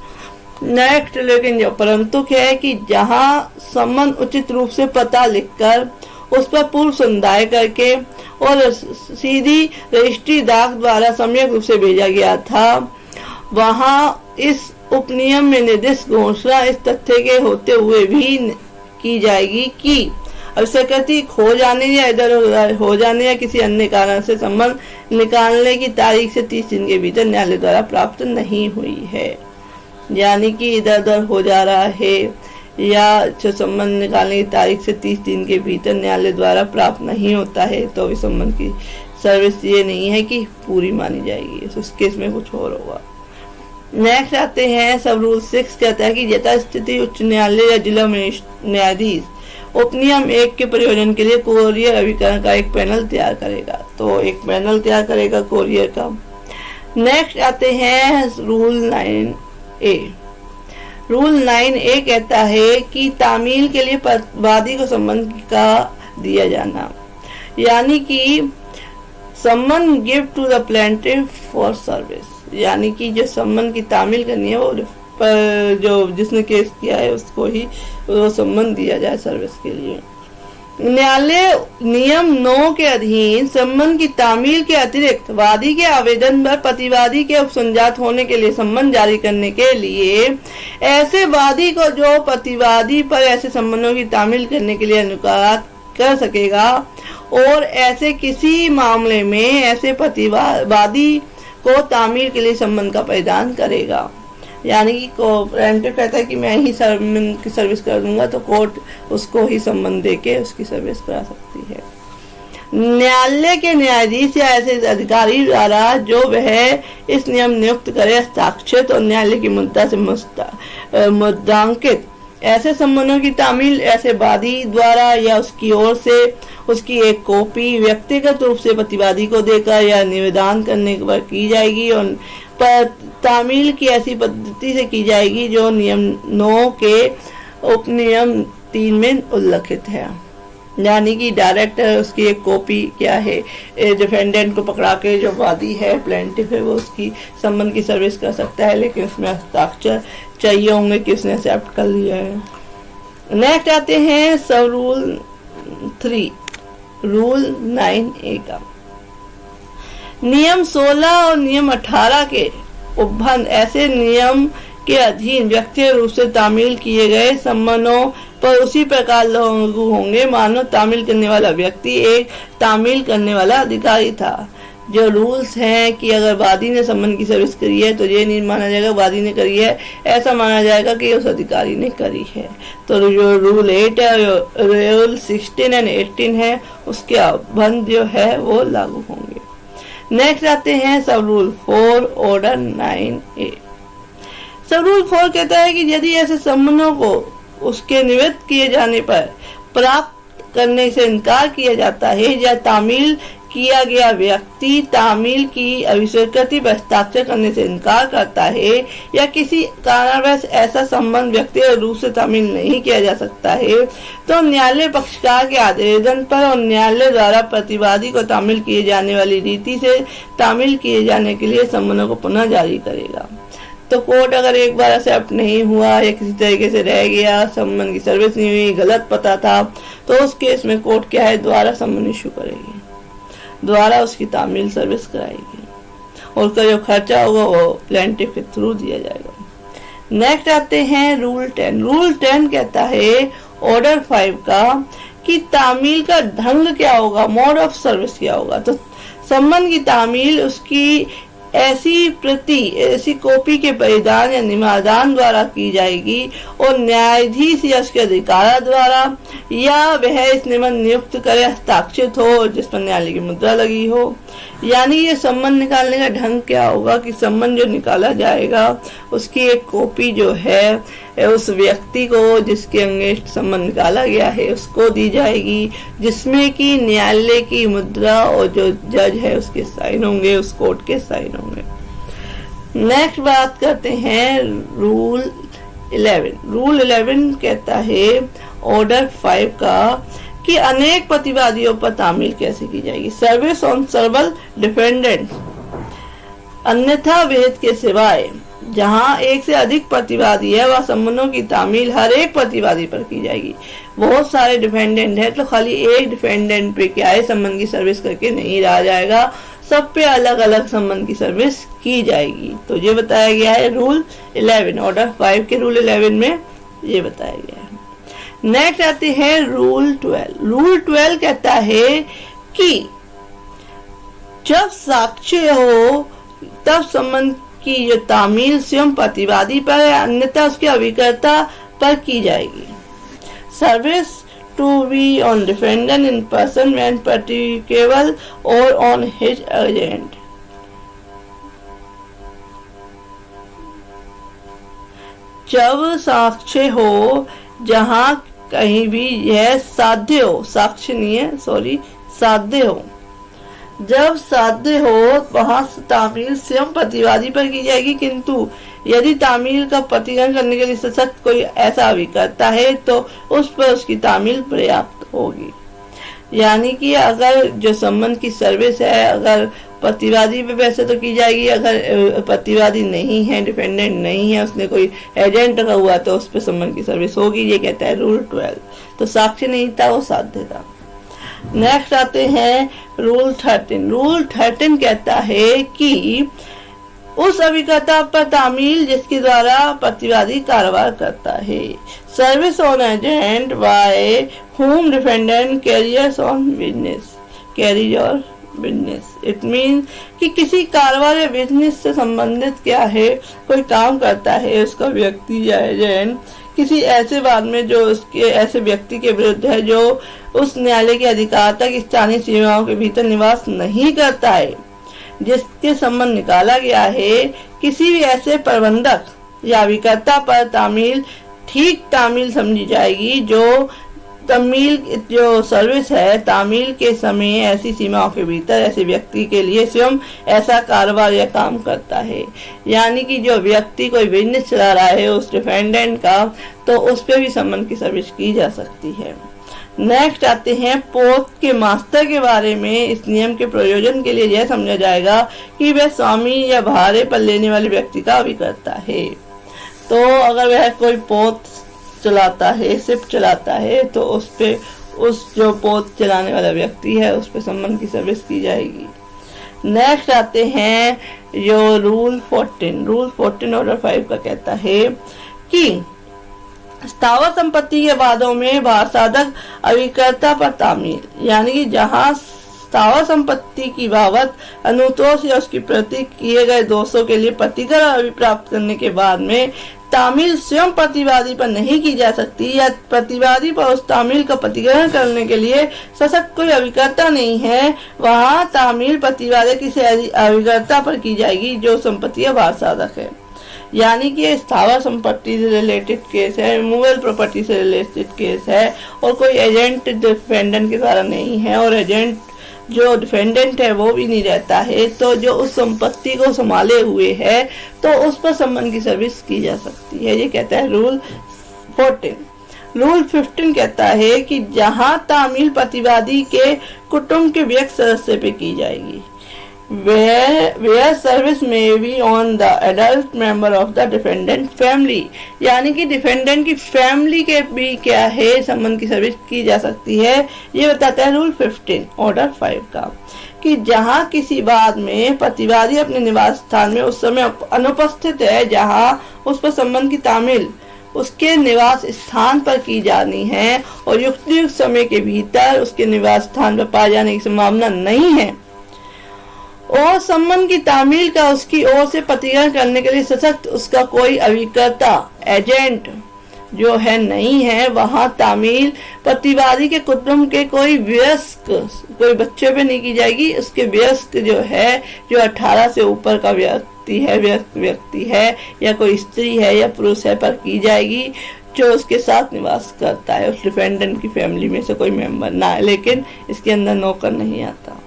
नेक्स्ट लेकिन जो परंतु है कि जहां सम्मन उचित रूप से पता लिखकर उस पर पूर्व संदाय करके और सीधी रजिस्ट्री डाक द्वारा सम्यक रूप से भेजा गया था, वहां इस उपनियम में निर्दिष्ट घोषणा इस तथ्य के होते हुए भी की जाएगी कि अभिस्वीकृति खो जाने या इधर उधर हो जाने या किसी अन्य कारण से सम्मन निकालने की तारीख से 30 दिन के भीतर न्यायालय द्वारा प्राप्त नहीं हुई है। यानी कि इधर उधर हो जा रहा है या जो सम्मन निकालने की तारीख से 30 दिन के भीतर न्यायालय द्वारा प्राप्त नहीं होता है तो भी सम्मन की सर्विस ये नहीं है कि पूरी मानी जाएगी, उस केस में कुछ और होगा। नेक्स्ट आते हैं सब रूल 6 कहता है कि यथा स्थिति उच्च न्यायालय या जिला न्यायाधीश उपनियम 1 के प्रयोजन के लिए कोरियर अभिकरण का एक पैनल तैयार करेगा। तो एक पैनल तैयार करेगा कोरियर का। नेक्स्ट आते हैं रूल 9A। रूल 9A कहता है कि तामील के लिए वादी को सम्मन का दिया जाना, यानी कि summons give to the plaintiff for service, यानी कि जो सम्मन की तामील करनी है वो जो जिसने केस किया है उसको ही वो सम्मन दिया जाए सर्विस के लिए। न्यायालय नियम 9 के अधीन सम्मन की तामील के अतिरिक्त वादी के आवेदन पर प्रतिवादी के उपसंजात होने के लिए सम्मन जारी करने के लिए ऐसे वादी को जो प्रतिवादी पर ऐसे सम्मनों की तामील करने के लिए अनुरोध कर सकेगा और ऐसे किसी मामले में ऐसे प्रतिवादी को तामील के लिए सम्मन का प्रदान करेगा। यानी कि प्लेंटिफ कहता है कि मैं ही सम्मन की सर्विस कर दूंगा, तो कोर्ट उसको ही सम्मन देके उसकी सर्विस करा सकती है। न्यायालय के न्यायाधीश या ऐसे अधिकारी द्वारा जो वह इस नियम नियुक्त करे हस्ताक्षरित और न्यायालय की मुद्दा से मुद्रांकित ऐसे सम्मनों की तामील ऐसे वादी द्वारा या उसकी ओर से उसकी एक कॉपी व्यक्तिगत रूप से प्रतिवादी को देकर या निवेदन करने पर की जाएगी और पर तामील की ऐसी पद्धति से की जाएगी जो नियम 9 के उपनियम 3 में उल्लिखित है। यानी कि डायरेक्ट उसकी एक कॉपी क्या है डिफेंडेंट को पकड़ा के जो वादी है प्लेंटिफ है वो उसकी सम्मन की सर्विस कर सकता है, लेकिन उसमें हस्ताक्षर चाहिए होंगे कि उसने एक्सेप्ट कर लिया है। नेक्स्ट आते हैं सब रूल 3 रूल 9A का। नियम 16 और नियम 18 के उपबंध ऐसे नियम के अधीन व्यक्तिगत रूप से तामील किए गए सम्मनों पर उसी प्रकार लागू होंगे मानो तामील करने वाला व्यक्ति एक तामील करने वाला अधिकारी था। जो रूल्स हैं कि अगर वादी ने सम्मन की सर्विस करी है तो ये नहीं माना जाएगा वादी ने करी है, ऐसा माना जाएगा कि उस अधिकारी ने करी है। तो जो रूल 8 है, रूल 16 एंड 18 है, उसके उपबंध जो है वो लागू होंगे। नेक्स्ट आते हैं सब रूल 4 ऑर्डर 9A। सब रूल 4 कहता है कि यदि ऐसे सम्मनों को उसके निवेदित किए जाने पर प्राप्त करने से इनकार किया जाता है या तामील किया गया व्यक्ति तामील की अभिस्वीकृति पर हस्ताक्षर करने से इनकार करता है या किसी कारणवश ऐसा संबंध व्यक्तिगत रूप से तामील नहीं किया जा सकता है, तो न्यायालय पक्षकार के आवेदन पर और न्यायालय द्वारा प्रतिवादी को तामील किए जाने वाली रीति से तामील किए जाने के लिए सम्मनों को पुनः जारी करेगा। तो कोर्ट अगर एक बार एक्सेप्ट नहीं हुआ या किसी तरीके से रह गया, सम्मन की सर्विस नहीं हुई, गलत पता था, तो उस केस में कोर्ट क्या है दोबारा सम्मन इशू करेगी, द्वारा उसकी तामील सर्विस कराएगी और उसका जो खर्चा होगा वो प्लेंटिफ के थ्रू दिया जाएगा। नेक्स्ट आते हैं रूल 10। रूल 10 कहता है ऑर्डर 5 का कि तामील का ढंग क्या होगा, मोड ऑफ सर्विस क्या होगा। तो सम्मन की तामील उसकी ऐसी प्रति ऐसी कॉपी के परिधान या निमादान द्वारा की जाएगी और न्यायाधीश या उसके अधिकारा द्वारा या वह इस नियमन नियुक्त करे हस्ताक्षरित हो जिस पर न्यायालय की मुद्रा लगी हो। यानी ये सम्मन निकालने का ढंग क्या होगा कि सम्मन जो निकाला जाएगा उसकी एक कॉपी जो है उस व्यक्ति को जिसके अगेंस्ट सम्मन निकाला गया है उसको दी जाएगी, जिसमें कि न्यायालय की मुद्रा और जो जज है उसके साइन होंगे, उस कोर्ट के साइन होंगे। नेक्स्ट बात करते हैं रूल 11। रूल 11 कहता है ऑर्डर 5 का कि अनेक प्रतिवादियों पर तामील कैसे की जाएगी। सर्विस ऑन सर्वल डिफेंडेंट अन्यथा विहित के सिवाय जहां एक से अधिक प्रतिवादी है वह सम्मनों की तामील हर एक प्रतिवादी पर की जाएगी। बहुत सारे डिफेंडेंट है तो खाली एक डिफेंडेंट पे क्या है सम्मन की सर्विस करके नहीं रहा जाएगा, सब पे अलग अलग सम्मन की सर्विस की जाएगी। तो ये बताया गया है रूल 11 ऑर्डर 5 के रूल 11 में ये बताया गया है। नेक्स्ट आते हैं रूल 12। रूल 12 कहता है कि जब साक्ष्य हो तब सम्मन की जो तामील स्वयं प्रतिवादी पर है, अन्यथा उसके अभिकर्ता पर की जाएगी। Service to be on defendant in person when practicable और ऑन हिज एजेंट। जब साक्ष्य हो जहां कहीं भी यह साध्य हो, साक्ष्य नहीं है सॉरी, साध्य हो, जब साध्य हो वहां तामील स्वयं प्रतिवादी पर की जाएगी, किंतु यदि तामील का प्रतिगमन करने के लिए सशक्त कोई ऐसा अभिकर्ता है तो उस पर उसकी तामील पर्याप्त होगी। यानी कि अगर जो संबंध की सर्विस है अगर प्रतिवादी पे वैसे तो की जाएगी, अगर प्रतिवादी नहीं है, डिपेंडेंट नहीं है, उसने कोई एजेंट रखा हुआ तो उस पर संबंध की सर्विस होगी। ये कहता है रूल 12। तो साक्ष्य नहीं था, वो साध्य था। नेक्स्ट आते हैं रूल 13। रूल 13 कहता है कि उस अभिकर्ता पर तामील जिसके द्वारा प्रतिवादी कारोबार करता है। Service on agent by whom defendant carries on business, carries on business, it means कि किसी कारोबार या बिजनेस से संबंधित क्या है, कोई काम करता है उसका व्यक्ति या एजेंट किसी ऐसे बाद में जो उसके ऐसे व्यक्ति के विरुद्ध है जो उस न्यायालय के अधिकार तक स्थानीय सीमाओं के भीतर निवास नहीं करता है, जिसके संबंध निकाला गया है, किसी भी ऐसे प्रबंधक या अभिकर्ता पर तामील ठीक तामील समझी जाएगी जो तामील जो सर्विस है तामील के समय ऐसी सीमाओं के भीतर ऐसे व्यक्ति के लिए स्वयं ऐसा कारोबार या काम करता है। यानी कि जो व्यक्ति कोई बिजनेस चला रहा है उस डिफेंडेंट का, तो उस पर भी संबंध की सर्विस की जा सकती है। नेक्स्ट आते हैं पोस्ट के मास्टर के बारे में। इस नियम के प्रयोजन के लिए यह समझा जाएगा कि वह स्वामी या भाड़े पर लेने वाले व्यक्ति का अभिकर्ता है। तो अगर वह कोई पोस्ट चलाता है, शिप चलाता है, तो उस पे उस जो पोस्ट चलाने वाला व्यक्ति है उस पे संबंध की सर्विस की जाएगी। नेक्स्ट आते हैं जो रूल 14। रूल 14 ऑर्डर 5 का कहता है कि स्थावर संपत्ति के वादों में भार साधक अभिकर्ता पर तामील, यानी कि जहां स्थावर संपत्ति की बाबत अनुतोष या उसकी प्रति किए गए दोषों के लिए प्रतिकर अभिप्राप्त करने के बाद में तामील स्वयं प्रतिवादी पर नहीं की जा सकती, या प्रतिवादी पर उस तामील का प्रतिग्रहण करने के लिए सशक्त कोई अभिकर्ता नहीं है, वहां तामील प्रतिवादी किसी अभिकर्ता पर की जाएगी जो संपत्ति का भार साधक है। यानी कि स्थावर संपत्ति से रिलेटेड केस है, मूवेबल प्रॉपर्टी से रिलेटेड केस है, और कोई एजेंट डिफेंडेंट के द्वारा नहीं है, और एजेंट जो डिफेंडेंट है वो भी नहीं रहता है, तो जो उस संपत्ति को संभाले हुए है तो उस पर संबंध की सर्विस की जा सकती है। ये कहता है रूल 14। रूल 15 कहता है कि जहां तामील प्रतिवादी के कुटुंब के व्यक्ति सदस्य पे की जाएगी, where service may be on the adult member of the defendant family, यानी कि डिफेंडेंट की फैमिली के भी क्या है संबंध की सर्विस की जा सकती है। ये बताता है रूल 15 ऑर्डर 5 का कि जहां किसी बात में प्रतिवादी अपने निवास स्थान में उस समय अनुपस्थित है जहां उस पर संबंध की तामील उसके निवास स्थान पर की जानी है और युक्त समय के भीतर उसके निवास स्थान पर पाए जाने की संभावना नहीं है, और संबंध की तामील का उसकी ओर से प्रतिग्रहण करने के लिए सशक्त उसका कोई अभिकर्ता एजेंट जो है नहीं है, वहां तामील प्रतिवादी के कुटुंब के कोई वयस्क, कोई बच्चे पे नहीं की जाएगी, उसके वयस्क जो है जो 18 से ऊपर का व्यक्ति है या कोई स्त्री है या पुरुष है पर की जाएगी जो उसके साथ निवास करता है, उस डिफेंडेंट की फैमिली में से कोई मेंबर ना है, लेकिन इसके अंदर नौकर नहीं आता।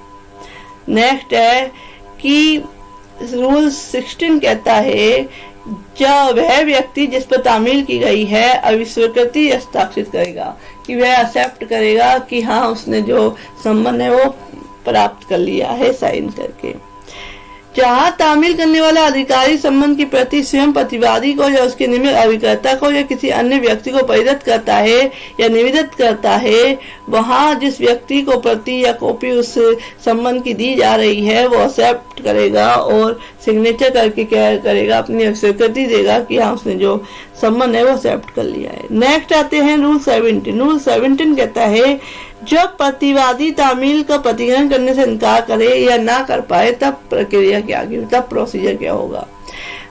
नेक्स्ट है कि रूल 16 कहता है जब वह व्यक्ति जिस पर तामील की गई है अभिस्वीकृति हस्ताक्षरित करेगा, कि वह एक्सेप्ट करेगा कि हाँ उसने जो संबंध है वो प्राप्त कर लिया है साइन करके। जहां तामील करने वाला अधिकारी संबंध की प्रति स्वयं प्रतिवादी को या उसके निमित्त अभिकर्ता को या किसी अन्य व्यक्ति को परिदत करता है या निवेदित करता है, वहां जिस व्यक्ति को प्रति या कॉपी उस संबंध की दी जा रही है वो एक्सेप्ट करेगा और सिग्नेचर करके क्या करेगा, अपनी स्वीकृति देगा कि हाँ उसने जो संबंध है वो एक्सेप्ट कर लिया है। नेक्स्ट आते हैं रूल 17। रूल 17 कहता है जब प्रतिवादी तामील का प्रतिग्रहण करने से इनकार करे या ना कर पाए तब प्रक्रिया क्या होगी, तब प्रोसीजर क्या होगा।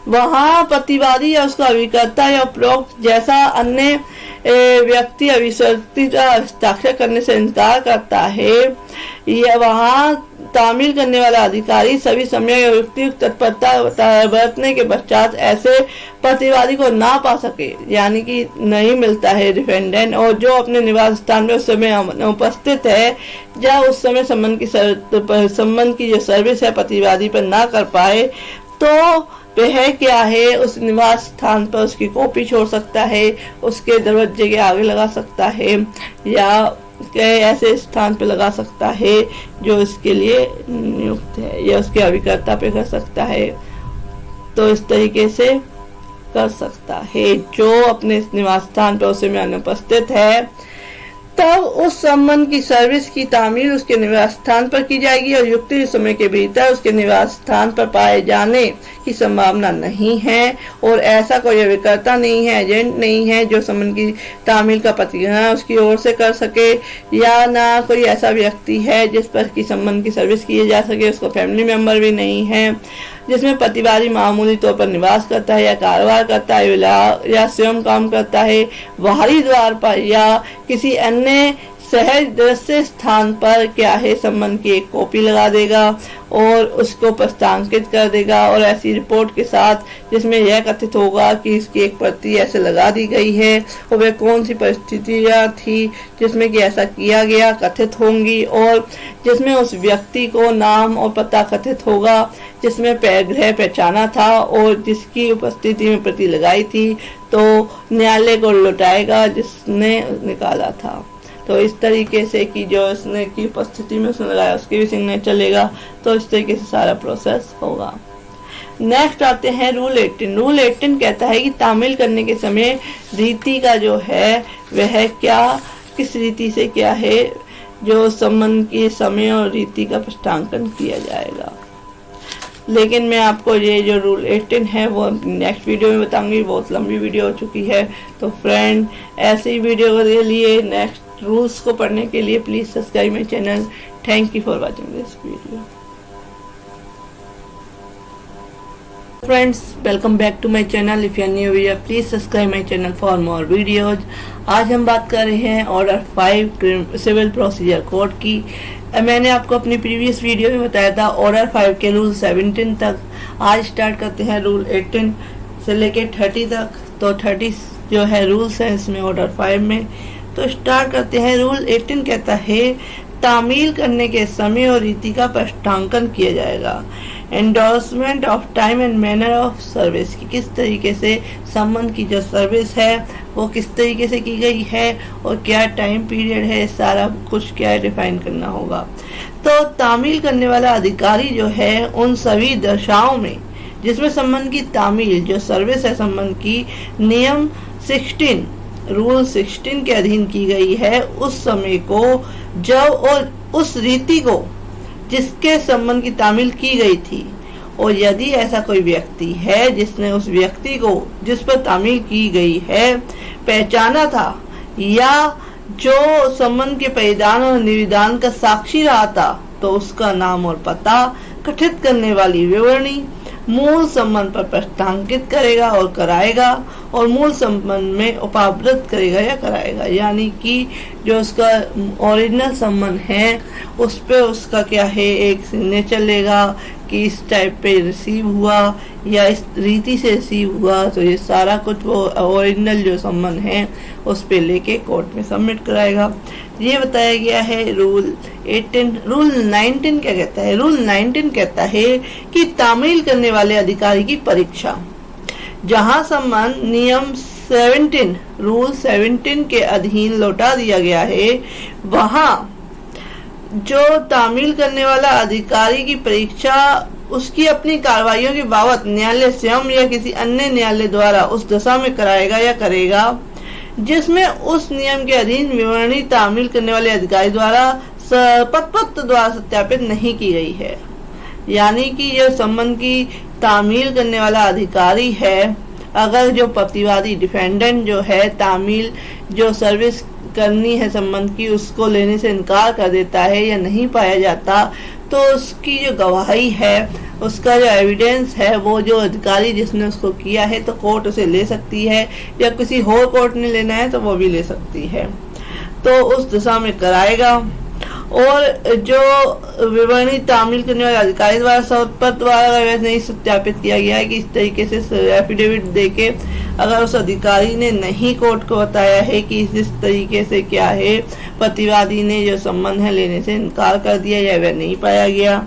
वहां प्रतिवादी या उसका अभिकर्ता या उपरोक्त जैसा अन्य व्यक्ति अभिशक्ति का हस्ताक्षर करने से इनकार करता है या वहाँ तामील करने वाला अधिकारी सभी समय युक्तियुक्त तत्परता बरतने के पश्चात ऐसे प्रतिवादी को ना पा सके, यानी कि नहीं मिलता है डिफेंडेंट, और जो अपने निवास स्थान में उस समय उपस्थित है या उस समय संबंध की जो सर्विस है प्रतिवादी पर ना कर पाए, तो वह क्या है उस निवास स्थान पर उसकी कॉपी छोड़ सकता है, उसके दरवाजे के आगे लगा सकता है या ऐसे स्थान पे लगा सकता है जो इसके लिए नियुक्त है, या उसके अभिकर्ता पे कर सकता है। तो इस तरीके से कर सकता है जो अपने निवास स्थान पर उस समय अनुपस्थित है। तब उस संबंध की सर्विस की तामील उसके निवास स्थान पर की जाएगी और युक्ति समय के भीतर उसके निवास स्थान पर पाए जाने की संभावना नहीं है, और ऐसा कोई अभिकर्ता नहीं है, एजेंट नहीं है जो संबंध की तामील का प्रतिज्ञा उसकी ओर से कर सके, या ना कोई ऐसा व्यक्ति है जिस पर की संबंध की सर्विस की जा सके, उसको फैमिली मेंबर भी नहीं है, जिसमें प्रतिवादी मामूली तौर पर निवास करता है या कारोबार करता है या स्वयं काम करता है, बाहरी द्वार पर या किसी अन्य सहज दृश्य स्थान पर क्या है संबंध की एक कॉपी लगा देगा और उसको प्रस्तांकित कर देगा, और ऐसी रिपोर्ट के साथ जिसमें यह कथित होगा कि इसकी एक प्रति ऐसे लगा दी गई है और वह कौन सी परिस्थितियां थी जिसमें कि ऐसा किया गया कथित होंगी, और जिसमें उस व्यक्ति को नाम और पता कथित होगा जिसमें गृह पहचाना था और जिसकी उपस्थिति में प्रति लगाई थी, तो न्यायालय को लौटाएगा जिसने निकाला था। तो इस तरीके से कि जो इसने की उपस्थिति में उसने लगाया उसकी भी सिग्नेचर चलेगा। तो इस तरीके से सारा प्रोसेस होगा। नेक्स्ट आते हैं रूल 18। रूल 18 कहता है कि तामील करने के समय रीति का जो है वह क्या, किस रीति से क्या है जो संबंध के समय और रीति का प्रस्तांकन किया जाएगा। लेकिन मैं आपको ये जो रूल 18 है वो नेक्स्ट वीडियो में बताऊंगी, बहुत लंबी वीडियो हो चुकी है। तो फ्रेंड, ऐसे ही वीडियो के लिए नेक्स्ट रूल्स को पढ़ने के लिए please subscribe my channel. Thank you for watching this video. Friends, welcome back to my channel. If you are new here please subscribe my channel for more videos. आज हम बात कर रहे हैं ऑर्डर 5 सिविल प्रोसीजर कोड की। मैंने आपको अपनी प्रीवियस वीडियो में बताया था ऑर्डर 5 के रूल 17 तक। आज स्टार्ट करते हैं रूल 18 से लेके 30 तक। तो 30 जो है रूल्स है इसमें ऑर्डर 5 में। तो स्टार्ट करते हैं। रूल 18 कहता है तामील करने के समय और रीति का प्रस्तांकन किया जाएगा। Endorsement of time and manner of service की किस तरीके से संबंध की जो सर्विस है वो किस तरीके से की गई है और क्या टाइम पीरियड है, सारा कुछ क्या डिफाइन करना होगा। तो तामील करने वाला अधिकारी जो है उन सभी दशाओं में जिसमें संबंध की तामील जो सर्विस है संबंध की नियम 16 रूल 16 के अधीन की गई है, उस समय को जब और उस रीति को जिसके संबंध की तामील की गई थी, और यदि ऐसा कोई व्यक्ति है जिसने उस व्यक्ति को जिस पर तामील की गई है पहचाना था या जो संबंध के परिधान और निविदान का साक्षी रहा था, तो उसका नाम और पता कथित करने वाली विवरणी मूल संबंध पर प्रस्तांकित करेगा और कराएगा, और मूल संबंध में उपावृत करेगा या कराएगा। यानी कि जो उसका ओरिजिनल संबंध है उस पे उसका क्या है एक सिग्नेचर लेगा कि इस टाइप पे रिसीव हुआ या इस रीति से रिसीव हुआ। तो ये सारा कुछ वो ओरिजिनल जो संबंध है उस पे लेके कोर्ट में सबमिट कराएगा। ये बताया गया है रूल 18। रूल 19 क्या कहता है? रूल 19 कहता है कि तामील करने वाले अधिकारी की परीक्षा जहां संबंध नियम 17 रूल 17 के अधीन लौटा दिया गया है, वहां जो तामील करने वाला अधिकारी की परीक्षा उसकी अपनी कार्रवाइयों के बाबत न्यायालय स्वयं या किसी अन्य न्यायालय द्वारा उस दशा में कराएगा या करेगा जिसमें उस नियम के अधीन विवरणी तामील करने वाले अधिकारी द्वारा पत्र द्वारा सत्यापित नहीं की गई है। यानी कि यह संबंध की तामील करने वाला अधिकारी है, अगर जो प्रतिवादी डिफेंडेंट जो है तामील जो सर्विस करनी है संबंध की उसको लेने से इनकार कर देता है या नहीं पाया जाता, तो उसकी जो गवाही है उसका जो एविडेंस है वो जो अधिकारी जिसने उसको किया है तो कोर्ट उसे ले सकती है, या किसी और कोर्ट ने लेना है तो वो भी ले सकती है। तो उस दिशा में कराएगा। और जो विवरणी तामील करने वाले अधिकारी द्वारा शपथ द्वारा नहीं सत्यापित किया गया है कि इस तरीके से एफिडेविट देके अगर उस अधिकारी ने नहीं कोर्ट को बताया है कि इस तरीके से क्या है, प्रतिवादी ने जो संबंध है लेने से इनकार कर दिया या वह नहीं पाया गया,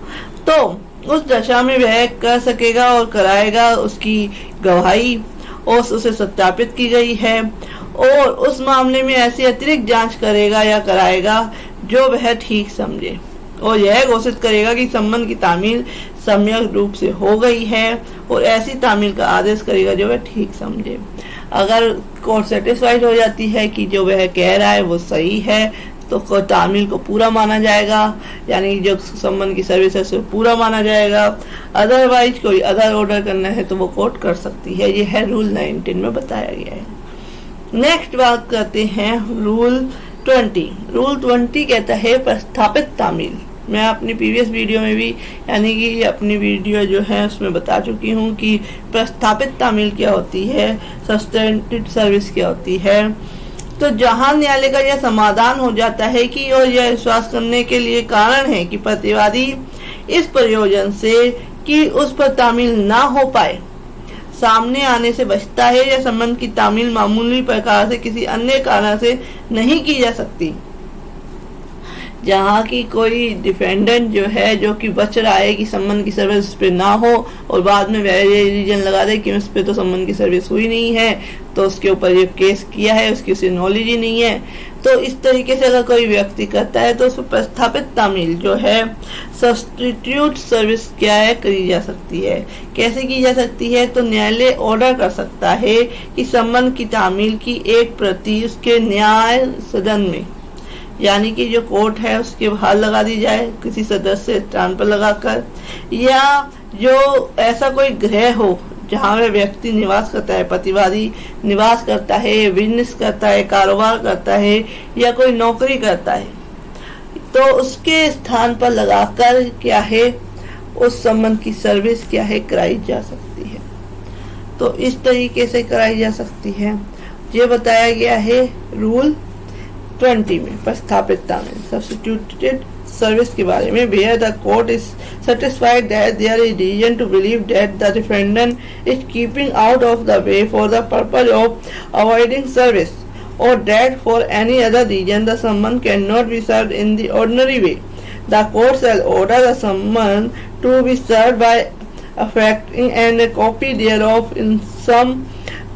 तो उस दशा में वह कर सकेगा और कराएगा उसकी गवाही और उसे सत्यापित की गई है, और उस मामले में ऐसी अतिरिक्त जांच करेगा या कराएगा जो वह ठीक समझे, और यह घोषित करेगा कि संबंध की तामील सम्यक रूप से हो गई है, और ऐसी तामील का आदेश करेगा जो वह ठीक समझे। अगर कोर्ट सेटिस्फाइड हो जाती है कि जो वह कह रहा है वो सही है तो तामील को पूरा माना जाएगा, यानी जो संबंध की सर्विस है उसे पूरा माना जाएगा। अदरवाइज कोई अदर ऑर्डर करना है तो वो कोर्ट कर सकती है। ये है रूल 19 में बताया गया है। नेक्स्ट बात करते हैं रूल 20। रूल 20 कहता है प्रस्थापित तामील। मैं अपनी प्रीवियस वीडियो में भी, यानी कि अपनी वीडियो जो है उसमें बता चुकी हूँ कि प्रस्थापित तामील क्या होती है, सस्टेंडेड सर्विस क्या होती है। तो जहां न्यायालय का यह समाधान हो जाता है कि और यह विश्वास करने के लिए कारण है कि प्रतिवादी इस प्रयोजन से कि उस पर तामील ना हो पाए सामने आने से बचता है, या संबंध की तामील मामूली प्रकार से किसी अन्य कारण से नहीं की जा सकती। जहाँ की कोई डिफेंडेंट जो है जो कि बच रहा है कि संबंध की सर्विस पे ना हो, और बाद में वह ये रीजन लगा दे कि उस पे तो संबंध की सर्विस हुई नहीं है, तो उसके ऊपर ये केस किया है, उसकी उसे नॉलेज ही नहीं है, तो इस तरीके से अगर कोई व्यक्ति करता है तो उस पर प्रस्थापित तामील जो है सब्स्टिट्यूट सर्विस क्या है करी जा सकती है। कैसे की जा सकती है? तो न्यायालय ऑर्डर कर सकता है कि संबंध की तामील की एक प्रति उसके न्याय सदन में, यानी कि जो कोर्ट है उसके बाहर लगा दी जाए किसी सदस्य स्थान पर लगाकर, या जो ऐसा कोई गृह हो जहाँ वह व्यक्ति निवास करता है, प्रतिवादी निवास करता है, बिजनेस करता है, कारोबार करता है या कोई नौकरी करता है, तो उसके स्थान पर लगाकर क्या है उस संबंध की सर्विस क्या है कराई जा सकती है। तो इस तरीके से कराई जा सकती है। ये बताया गया है रूल 20 में प्रस्थापित तामील सब्स्टिट्यूटेड सर्विस के बारे में। Where the court is satisfied that there is reason to believe that the defendant is keeping out of the way for the purpose of avoiding service, or that for any other reason the summons cannot be served in the ordinary way, the court shall order the summons to be served by affecting and a copy thereof in some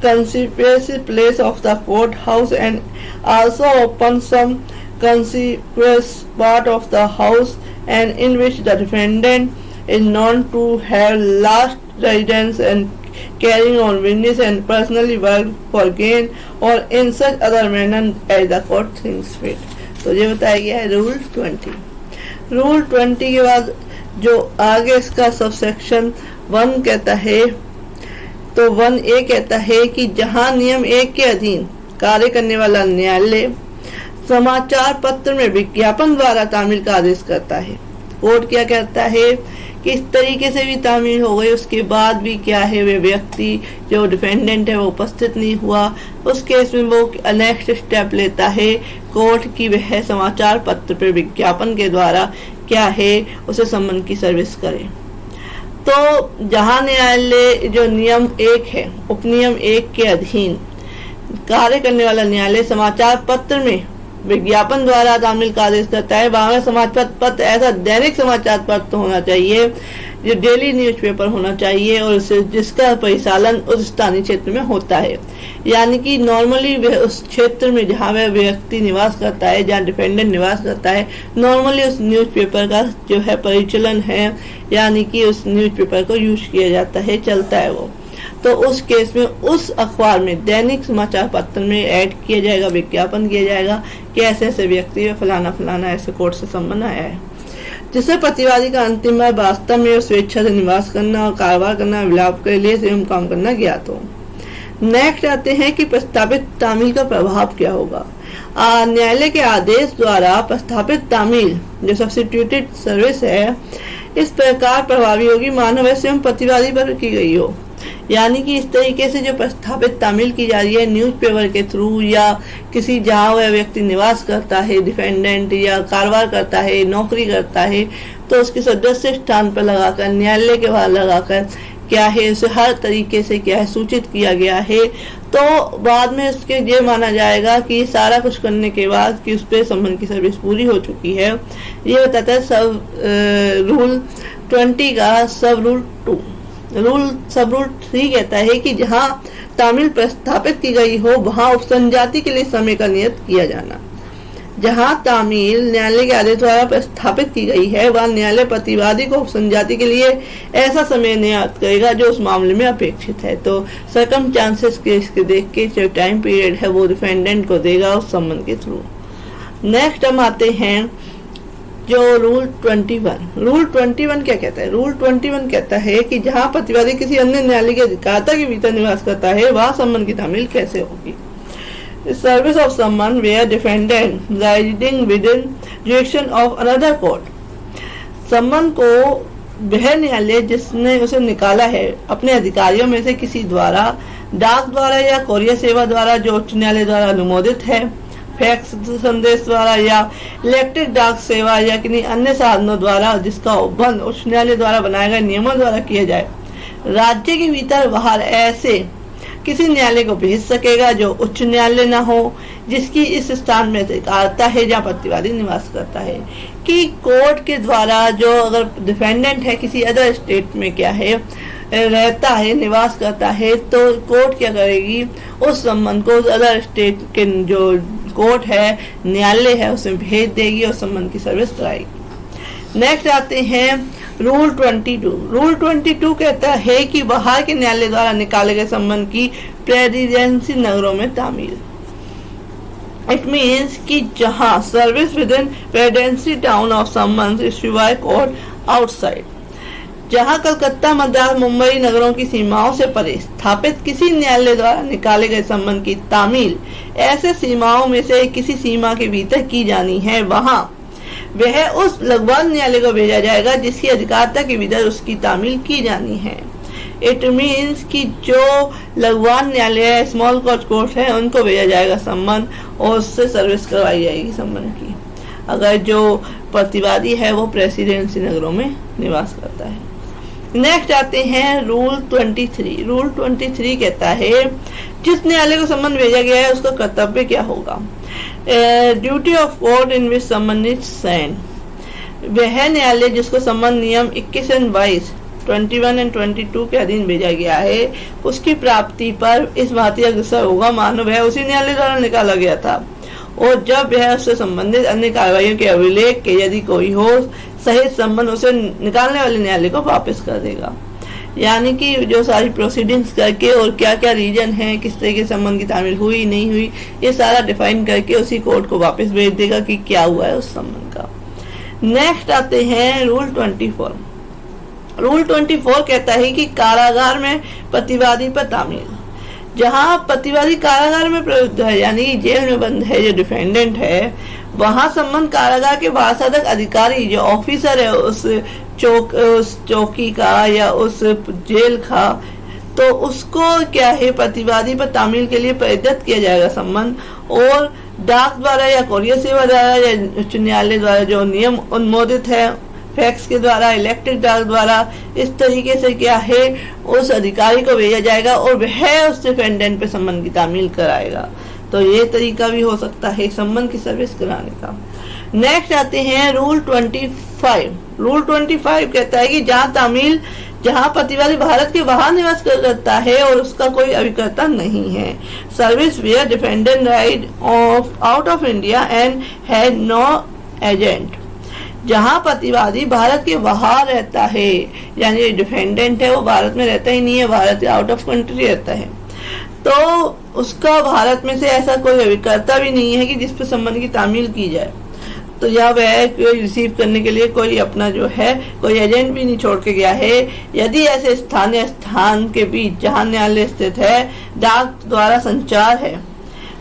conspicuous place of the courthouse, and also upon some conspicuous part of the house and in which the defendant is known to have last residence and carrying on business and personally work for gain, or in such other manner as the court thinks fit। तो ये बताया गया है rule 20। Rule 20 के बाद जो आगे इसका सबसेक्शन 1 कहता है, तो 1A कहता है कि जहां नियम 1 के अधीन कार्य करने वाला न्यायालय समाचार पत्र में विज्ञापन द्वारा तामील का आदेश करता है। कोर्ट क्या कहता है कि इस तरीके से भी तामील हो गई, उसके बाद भी क्या है वे व्यक्ति जो डिफेंडेंट है वो उपस्थित नहीं हुआ, उस केस में वो नेक्स्ट स्टेप लेता है कोर्ट की वह समाचार पत्र पर विज्ञापन के द्वारा क्या है उसे संबंध की सर्विस करे। तो जहां न्यायालय जो नियम 1 है उपनियम 1 के अधीन कार्य करने वाला न्यायालय समाचार पत्र में विज्ञापन द्वारा तामील का आदेश करता है, वहां समाचार पत्र ऐसा दैनिक समाचार पत्र होना चाहिए जो डेली न्यूज़पेपर होना चाहिए, और जिसका परिचालन उस स्थानीय क्षेत्र में होता है, यानी कि नॉर्मली उस क्षेत्र में जहाँ वह व्यक्ति निवास करता है, जहाँ डिफेंडेंट निवास करता है, नॉर्मली उस न्यूज़पेपर का जो है परिचालन है, यानी कि उस न्यूज़पेपर को यूज किया जाता है, चलता है वो। तो उस केस में उस अखबार में दैनिक समाचार पत्र में ऐड किया जाएगा, विज्ञापन किया जाएगा कि ऐसे ऐसे व्यक्ति व फलाना फलाना ऐसे कोर्ट से संबंध आया है, जिससे प्रतिवादी का अंतिम बार वास्तव में स्वेच्छा से निवास करना और कारोबार करना, विलाप के लिए स्वयं काम करना ज्ञात हो। नेक्स्ट आते हैं कि प्रस्तावित तामील का प्रभाव क्या होगा। न्यायालय के आदेश द्वारा प्रस्तावित तामील जो सब्स्टिट्यूटेड सर्विस है, इस प्रकार प्रभावी होगी मानो वह स्वयं प्रतिवादी पर की गई हो। यानी कि इस तरीके से जो प्रस्थापित तामील की जा रही है न्यूज़पेपर के थ्रू या किसी जहाँ वह व्यक्ति निवास करता है, डिफेंडेंट या कारोबार करता है, नौकरी करता है, तो उसके सदस्य स्थान पर लगाकर, न्यायालय के बाहर लगाकर क्या है उसे हर तरीके से क्या है सूचित किया गया है। तो बाद में उसके ये माना जाएगा कि सारा कुछ करने के बाद कि उस पर सम्मन की सर्विस पूरी हो चुकी है। ये बताता है सब रूल 20 का सब रूल 2। सब रूल 3 कहता है कि जहां तामील प्रस्थापित की गई हो वहां उपसंजाति के लिए समय का नियत किया जाना। जहां तामील न्यायालय के आदेश द्वारा प्रस्थापित की गई है वहां न्यायालय प्रतिवादी को उपसंजाति के लिए ऐसा समय नियत करेगा जो उस मामले में अपेक्षित है। तो सर्कमस्टांसेस के इसके देख के जो टाइम पीरियड है वो डिफेंडेंट को देगा उस सम्मन के थ्रू। नेक्स्ट हम आते हैं जो रूल 21। रूल 21 क्या कहता है? रूल 21 कहता है कि जहां प्रतिवादी किसी अन्य न्यायालय के अधिकारता के भीतर निवास करता है वहां सम्मन की तामील कैसे होगी। Service of summons where defendant residing within jurisdiction of another court. सम्मन को वह न्यायालय जिसने उसे निकाला है अपने अधिकारियों में से किसी द्वारा, डाक द्वारा या कोरियर सेवा द्वारा जो उच्च न्यायालय द्वारा अनुमोदित है, फैक्स संदेश द्वारा या इलेक्ट्रिक डाक सेवा या किसी अन्य साधनों द्वारा जिसका उपबंध उच्च न्यायालय द्वारा बनाए गए नियमों द्वारा किया जाए, राज्य के भीतर बाहर ऐसे किसी न्यायालय को भेज सकेगा जो उच्च न्यायालय न हो, जिसकी इस स्थान में अधिकारता है जहाँ प्रतिवादी निवास करता है। कि कोर्ट के द्वारा जो अगर डिफेंडेंट है किसी अदर स्टेट में क्या है रहता है, निवास करता है, तो कोर्ट क्या करेगी उस सम्मन को अदर स्टेट के जो कोर्ट है, न्यायालय है, उसमें भेज देगी और सम्मन की सर्विस कराएगी। नेक्स्ट आते हैं रूल 22। रूल 22 कहता है कि बाहर के न्यायालय द्वारा निकाले गए सम्मन की प्रेसिडेंसी नगरों में तामील। इट मीन्स कि जहां service with in presidency town of सम्मन इश्यूड बाय कोर्ट आउटसाइड, जहां कलकत्ता, मद्रास, मुंबई नगरों की सीमाओं से परे स्थापित किसी न्यायालय द्वारा निकाले गए सम्मन की तामील ऐसे सीमाओं में से किसी सीमा के भीतर की जानी है, वहां वह उस लघुवाद न्यायालय को भेजा जाएगा जिसकी अधिकारता के भीतर उसकी तामील की जानी है। इट मीन्स कि जो लघुवाद न्यायालय स्मॉल कोर्ट है उनको भेजा जाएगा सम्मन और उससे सर्विस करवाई जाएगी सम्मन की, अगर जो प्रतिवादी है वो प्रेसिडेंसी नगरों में निवास करता है। नेक्स्ट आते हैं रूल 23। रूल 23 कहता है जिस न्यायालय को सम्मन भेजा गया है उसका कर्तव्य क्या होगा। ड्यूटी ऑफ कोर्ट इन विच सम्मन इज सेंट, वह न्यायालय जिसको सम्मन नियम 21 और 22, 21 और 22 के अधीन भेजा गया है उसकी प्राप्ति पर इस भांति अग्रसर होगा मानो वह उसी न्यायालय द्वारा निकाला गया था, और जब वह उससे संबंधित अन्य कार्रवाइयों के अभिलेख के यदि कोई हो सहित संबंध उसे निकालने वाले न्यायालय को वापस कर देगा। यानी कि जो सारी प्रोसीडिंग्स करके और क्या क्या रीजन है, किस तरह के संबंध की तामील हुई नहीं हुई, ये सारा डिफाइन करके उसी कोर्ट को वापस भेज देगा कि क्या हुआ है उस संबंध का। नेक्स्ट आते हैं रूल 24। रूल 24 कहता है कि कारागार में प्रतिवादी पर तामील, जहां प्रतिवादी कारागार में प्रयुक्त है यानी जेल में बंद है जो डिफेंडेंट है, वहां सम्मन कारागार के बासाधक अधिकारी जो ऑफिसर है उस चौकी का या उस जेल का, तो उसको क्या है प्रतिवादी पर तामील के लिए प्रेरित किया जाएगा सम्मन, और डाक द्वारा या कोरियर सेवा द्वारा या उच्च न्यायालय द्वारा जो नियम अनुमोदित है, फैक्स के द्वारा, इलेक्ट्रिक डाक द्वारा, इस तरीके से क्या है उस अधिकारी को भेजा जाएगा और वह उस डिफेंडेंट पे सम्मन की तामील कराएगा। तो ये तरीका भी हो सकता है सम्मन की सर्विस कराने का। नेक्स्ट आते हैं रूल 25। रूल 25 कहता है कि जहां प्रतिवादी भारत के बाहर निवास करता है और उसका कोई अभिकर्ता नहीं है, service where defendant resides out of India and had no agent, जहां प्रतिवादी भारत के बाहर रहता है यानी डिफेंडेंट है वो भारत में रहता ही नहीं है, भारत के आउट ऑफ कंट्री रहता है, तो उसका भारत में से ऐसा कोई अभिकर्ता भी नहीं है कि जिस पर सम्मन की तामील की जाए, तो यहाँ वह कोई रिसीव करने के लिए कोई अपना जो है कोई एजेंट भी नहीं छोड़ के गया है। यदि ऐसे स्थान या स्थान के बीच जहाँ न्यायालय स्थित है डाक द्वारा संचार है,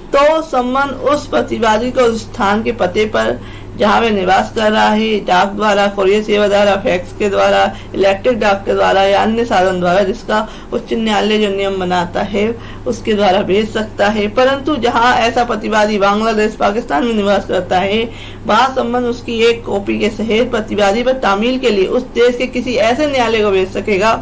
तो सम्मन उस प्रतिवादी को उस स्थान के पते पर जहाँ वह निवास कर रहा है, डाक द्वारा, कोरियर सेवा द्वारा, फैक्स के द्वारा, इलेक्ट्रिक डाक के द्वारा या अन्य साधन द्वारा जिसका उच्च न्यायालय जो नियम बनाता है उसके द्वारा भेज सकता है। परंतु जहाँ ऐसा प्रतिवादी बांग्लादेश, पाकिस्तान में निवास करता है, वहाँ संबंध उसकी एक कॉपी के सहित प्रतिवादी पर तामील के लिए उस देश के किसी ऐसे न्यायालय को भेज सकेगा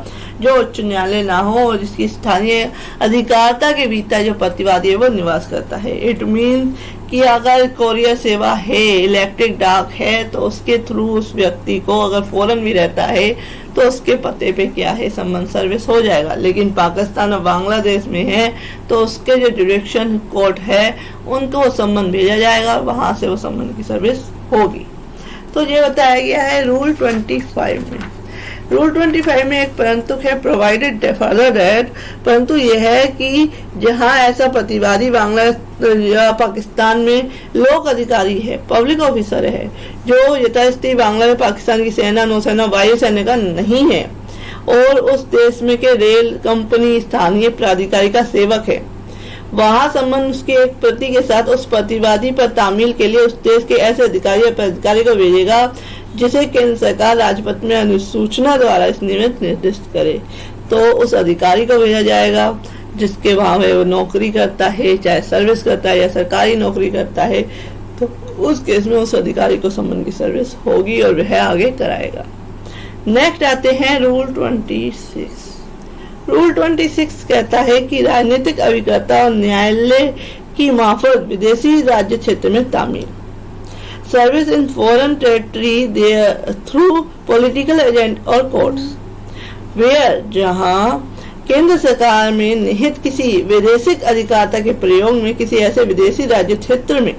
जो उच्च न्यायालय ना हो और जिसकी स्थानीय अधिकारिता के भीतर जो प्रतिवादी है वो निवास करता है। इट मीन कि अगर कोरियर सेवा है, इलेक्ट्रिक डाक है, तो उसके थ्रू उस व्यक्ति को अगर फॉरेन भी रहता है तो उसके पते पे क्या है संबंध सर्विस हो जाएगा। लेकिन पाकिस्तान और बांग्लादेश में है तो उसके जो जुरिडिक्शन कोर्ट है उनको वो संबंध भेजा जाएगा, वहां से वो संबंध की सर्विस होगी। तो ये बताया गया है रूल 25 में। रूल 25 में एक परंतु है, प्रोवाइडेड फर्दर दैट, परंतु यह है कि जहां ऐसा प्रतिवादी बांग्लादेश या पाकिस्तान में लोक अधिकारी है, पब्लिक ऑफिसर है, जो यथास्थिति बांग्लादेश पाकिस्तान की सेना, नौसेना, वायुसेना का नहीं है और उस देश में के रेल कंपनी, स्थानीय प्राधिकारी का सेवक है, वहां संबंध उसके एक प्रति के साथ उस प्रतिवादी पर तामील के लिए उस देश के ऐसे अधिकारी या प्राधिकारी को भेजेगा जिसे केंद्र सरकार राजपत्र में अनुसूचना द्वारा इस निमित्त निर्दिष्ट करे। तो उस अधिकारी को भेजा जाएगा जिसके वहां वो नौकरी करता है, चाहे सर्विस करता है या सरकारी नौकरी करता है, तो उस केस में उस अधिकारी को संबंध की सर्विस होगी और वह आगे कराएगा। नेक्स्ट आते हैं रूल 26। रूल 26 कहता है कि राजनीतिक अभिकर्ता और न्यायालय की मार्फत विदेशी राज्य क्षेत्र में तामील, service in foreign territory through political agent और कोर्ट्स, वेयर जहां केंद्र सरकार में निहित किसी विदेशिक अधिकारिता के प्रयोग में किसी ऐसे विदेशी राज्य क्षेत्र में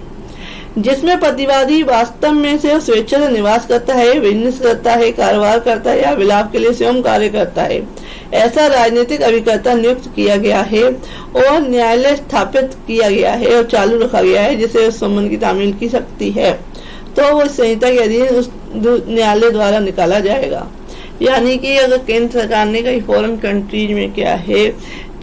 जिसमें प्रतिवादी वास्तव में से स्वेच्छा से निवास करता है, बिजनेस करता है, कारोबार करता है या विलाप के लिए स्वयं कार्य करता है, ऐसा राजनीतिक अभिकर्ता नियुक्त किया गया है और न्यायालय स्थापित किया गया है और चालू रखा गया है जिसे उस संबंध की तामील की सकती है, तो वो संहिता के अधीन उस न्यायालय द्वारा निकाला जाएगा। यानी कि अगर केंद्र सरकार ने कहीं फॉरेन कंट्रीज में क्या है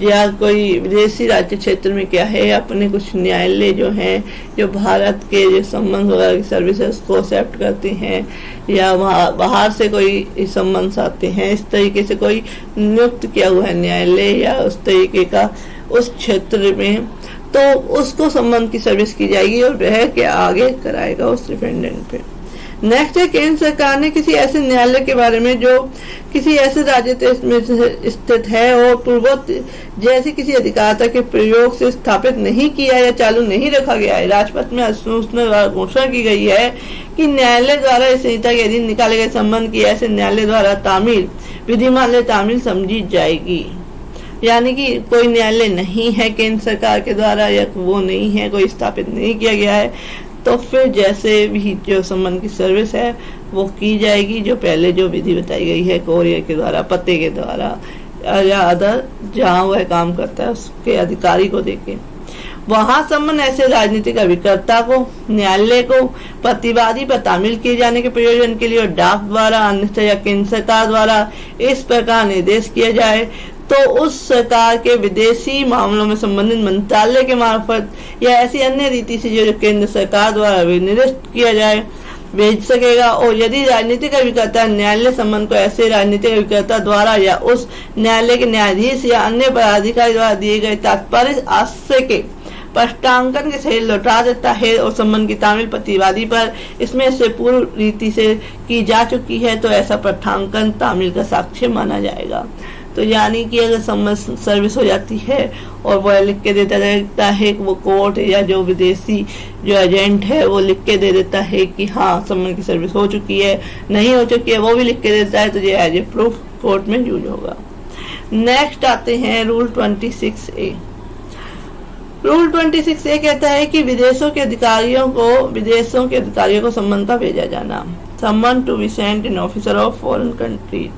या कोई विदेशी राज्य क्षेत्र में क्या है अपने कुछ न्यायालय जो हैं जो भारत के जो संबंध वगैरह की सर्विसेज को एक्सेप्ट करते हैं या बाहर से कोई संबंध आते हैं, इस तरीके से कोई नियुक्त किया हुआ है न्यायालय या उस तरीके का उस क्षेत्र में, तो उसको संबंध की सर्विस की जाएगी और वह क्या आगे कराएगा उस डिफेंडेंट पे। नेक्स्ट है, केंद्र सरकार ने किसी ऐसे न्यायालय के बारे में जो किसी ऐसे राज्य में स्थित है और पूर्वोक्त जैसे किसी अधिकारिता के प्रयोग से स्थापित नहीं किया या चालू नहीं रखा गया है, राजपत्र में अधिसूचना द्वारा घोषणा की गई है कि न्यायालय द्वारा इस संहिता के अधीन निकाले गए संबंध की ऐसे न्यायालय द्वारा तामील विधिमान्य तामील समझी जाएगी। यानी कि कोई न्यायालय नहीं है केंद्र सरकार के द्वारा या वो नहीं है, कोई स्थापित नहीं किया गया है, तो फिर जैसे भी जो संबंध की सर्विस है वो की जाएगी जो पहले जो विधि बताई गई है, कोरियर के द्वारा, पते के द्वारा या अदर जहाँ वह काम करता है उसके अधिकारी को देके। वहां संबंध ऐसे राजनीतिक अभिकर्ता को न्यायालय को प्रतिवादी पर तामील किए जाने के प्रयोजन के लिए डाक द्वारा अन्यथा या केंद्र सरकार द्वारा इस प्रकार निर्देश किया जाए तो उस सरकार के विदेशी मामलों में संबंधित मंत्रालय के मार्फत या ऐसी अन्य रीति से जो केंद्र सरकार द्वारा निर्दिष्ट किया जाए भेज सकेगा। और यदि राजनीतिक अभिकर्ता न्यायालय संबंध को ऐसे राजनीतिक अभिकर्ता द्वारा या उस न्यायालय के न्यायाधीश या अन्य पदाधिकारी द्वारा दिए गए तात्पर्य आशय के स्पष्टांकन के सहित लौटा देता है और संबंध की तामील प्रतिवादी पर इसमें से पूर्व रीति से की जा चुकी है तो ऐसा स्पष्टांकन तामील का साक्ष्य माना जाएगा। तो यानी कि अगर संबंध सर्विस हो जाती है और वो लिख के देता रहता है वो कोर्ट या जो विदेशी जो एजेंट है वो लिख के दे देता है कि हाँ संबंध की सर्विस हो चुकी है, नहीं हो चुकी है वो भी लिख के देता है, तो ये एज ए प्रूफ कोर्ट में यूज होगा। नेक्स्ट आते हैं रूल 26A। रूल 26A कहता है कि विदेशों के अधिकारियों को संबंध का भेजा जाना, summons to be sent in officer of foreign country.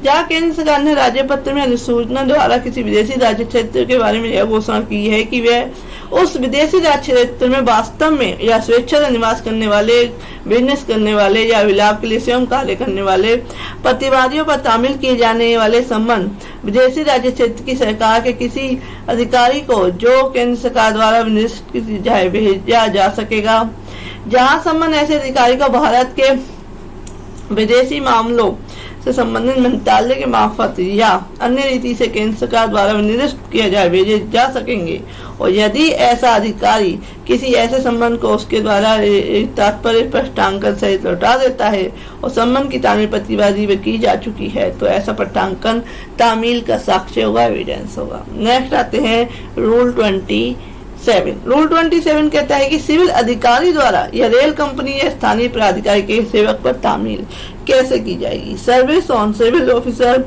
जहाँ केंद्र सरकार ने राज्य पत्र में अधिसूचना द्वारा किसी विदेशी राज्य क्षेत्र के बारे में यह घोषणा की है कि वह उस विदेशी राज्य क्षेत्र में वास्तव में या स्वेच्छा से निवास करने वाले, बिजनेस करने वाले या विलाप के लिए स्वयं कार्य करने वाले प्रतिवादियों पर तामील किए जाने वाले संबंध विदेशी राज्य क्षेत्र की सरकार के किसी अधिकारी को जो केंद्र सरकार द्वारा निर्दिष्ट भेजा जा सकेगा। जहां सम्मन ऐसे अधिकारी को भारत के विदेशी मामलों से संबंधित मंत्रालय के मार्फत या अन्य रीति से केंद्र सरकार द्वारा निर्दिष्ट किया जाए भेजे जा सकेंगे। और यदि ऐसा अधिकारी किसी ऐसे संबंध को उसके द्वारा तात्पर्य पट्टांकन सहित लौटा देता है और संबंध की तामील प्रतिवादी में की जा चुकी है तो ऐसा पट्टांकन तामील का साक्ष्य होगा, एविडेंस होगा। नेक्स्ट आते हैं रूल 27। रूल 27 कहता है कि सिविल अधिकारी द्वारा या रेल कंपनी या स्थानीय प्राधिकारी के सेवक पर तामील कैसे की जाएगी। Service on civil officer,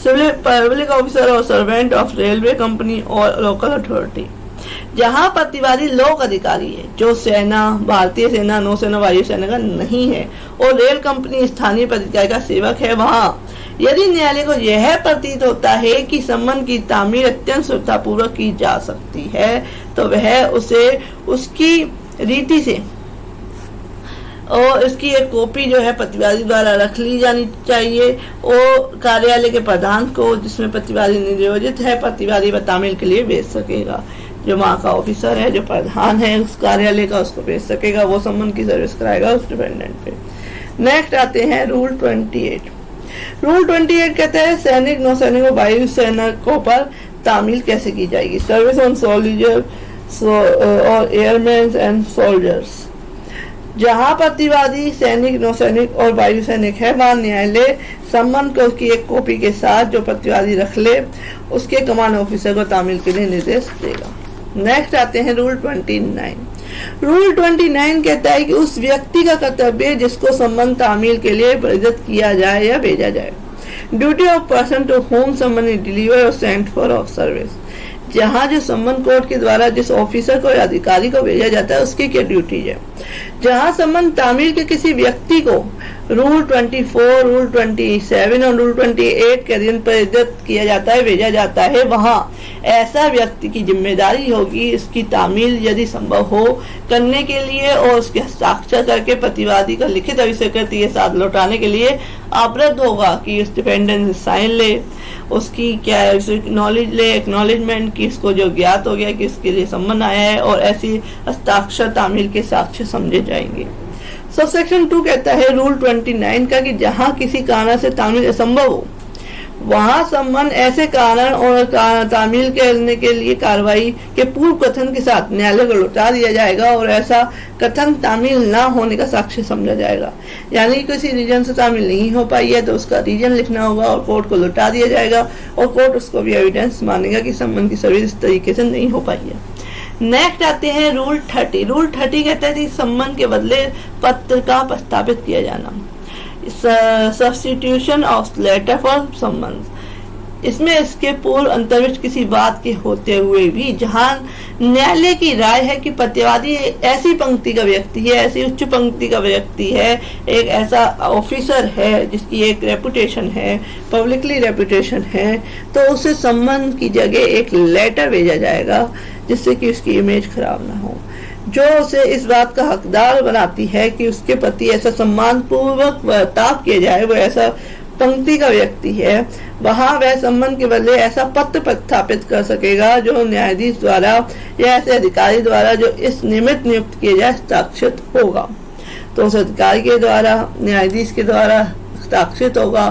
civil public officer और सर्वेंट ऑफ रेलवे कंपनी और लोकल अथॉरिटी। जहां प्रतिवादी लोक अधिकारी है जो सेना, भारतीय सेना, नौसेना, वायुसेना का नहीं है और रेल कंपनी स्थानीय प्राधिकारी का सेवक है, वहां यदि न्यायालय को यह प्रतीत होता है कि संबंध की तामील अत्यंत सुविधापूर्वक की जा सकती है तो वह उसे उसकी रीति से और इसकी एक कॉपी जो है प्रतिवादी द्वारा रख ली जानी चाहिए और कार्यालय के प्रधान को जिसमें प्रतिवादी नियोजित है प्रतिवादी व तामील के लिए भेज सकेगा। जो वहाँ का ऑफिसर है, जो प्रधान है उस कार्यालय का, उसको भेज सकेगा, वो संबंध की सर्विस कराएगा उस डिपेंडेंट पे। नेक्स्ट आते हैं रूल 28। रूल 28 कहता है सैनिक, नौसैनिक और वायु सैनिकों पर तामील कैसे की जाएगी। सर्विस ऑन सोल्जर और एयरमैन एंड सोल्जर्स। जहां प्रतिवादी सैनिक, नौसैनिक और वायु सैनिक है वहां न्यायालय संबंध को उसकी एक कॉपी के साथ जो प्रतिवादी रख ले उसके कमांड ऑफिसर को तामील के लिए निर्देश देगा। नेक्स्ट आते हैं रूल 29। रूल 29 कहता है कि उस व्यक्ति का कर्तव्य जिसको संबंध तामील के लिए प्रेरित किया जाए या भेजा जाए। Duty of person to whom संबंध डिलीवर और सेंट फॉर ऑफ सर्विस। जहाँ जो संबंध कोर्ट के द्वारा जिस ऑफिसर को या अधिकारी को भेजा जाता है उसकी क्या ड्यूटीज है। जहाँ संबंध तामील के किसी व्यक्ति को रूल 24, रूल 27 और रूल 28 के अधीन प्रेरित किया जाता है, भेजा जाता है, वहाँ ऐसा व्यक्ति की जिम्मेदारी होगी इसकी तामील यदि संभव हो करने के लिए और उसके हस्ताक्षर करके प्रतिवादी का लिखित अभिस्वीकृति के साथ लौटाने के लिए आप्रद होगा कि उस डिपेंडेंट साइन ले, उसकी क्या नॉलेज ले, एक्नॉलेजमेंट की इसको जो ज्ञात हो गया कि इसके लिए संबंध आया है और ऐसी हस्ताक्षर तामील के साक्ष्य समझे जाएंगे। सब सेक्शन 2 कहता है रूल 29 का कि जहां किसी कारण से तामील असंभव हो वहां संबंध ऐसे कारण और तामील करने के लिए कार्रवाई के पूर्व कथन के साथ न्यायालय को लौटा दिया जाएगा और ऐसा कथन तामील ना होने का साक्ष्य समझा जाएगा। यानी किसी रीजन से तामील नहीं हो पाई है तो उसका रीजन लिखना होगा और कोर्ट को लौटा दिया जाएगा और कोर्ट उसको भी एविडेंस मानेगा कि संबंध की सर्विस इस तरीके से नहीं हो पाई है। नेक्स्ट आते हैं रूल 30। रूल 30 कहता है कि संबंध के बदले पत्र का प्रस्तावित किया जाना। सब्स्टिट्यूशन ऑफ लेटर फॉर संबंध। इसमें इसके पूर्व अंतर्विष्ट किसी बात के होते हुए भी जहां न्यायालय की राय है कि प्रतिवादी ऐसी पंक्ति का व्यक्ति है, ऐसी उच्च पंक्ति का व्यक्ति है, एक ऐसा ऑफिसर है जिसकी एक रेपुटेशन है, पब्लिकली रेपुटेशन है, तो उसे संबंध की जगह एक लेटर भेजा जाएगा जिससे कि उसकी इमेज खराब ना हो, जो उसे इस बात का हकदार बनाती है कि उसके प्रति ऐसा सम्मान पूर्वक बर्ताव किया जाए, वो ऐसा पंक्ति का व्यक्ति है, वहां वह संबंध के बदले ऐसा पत्र प्रस्थापित कर सकेगा जो न्यायाधीश द्वारा या ऐसे अधिकारी द्वारा जो इस निमित्त नियुक्त किया जाए हस्ताक्षरित होगा। तो उस अधिकारी के द्वारा, न्यायाधीश के द्वारा हस्ताक्षरित होगा,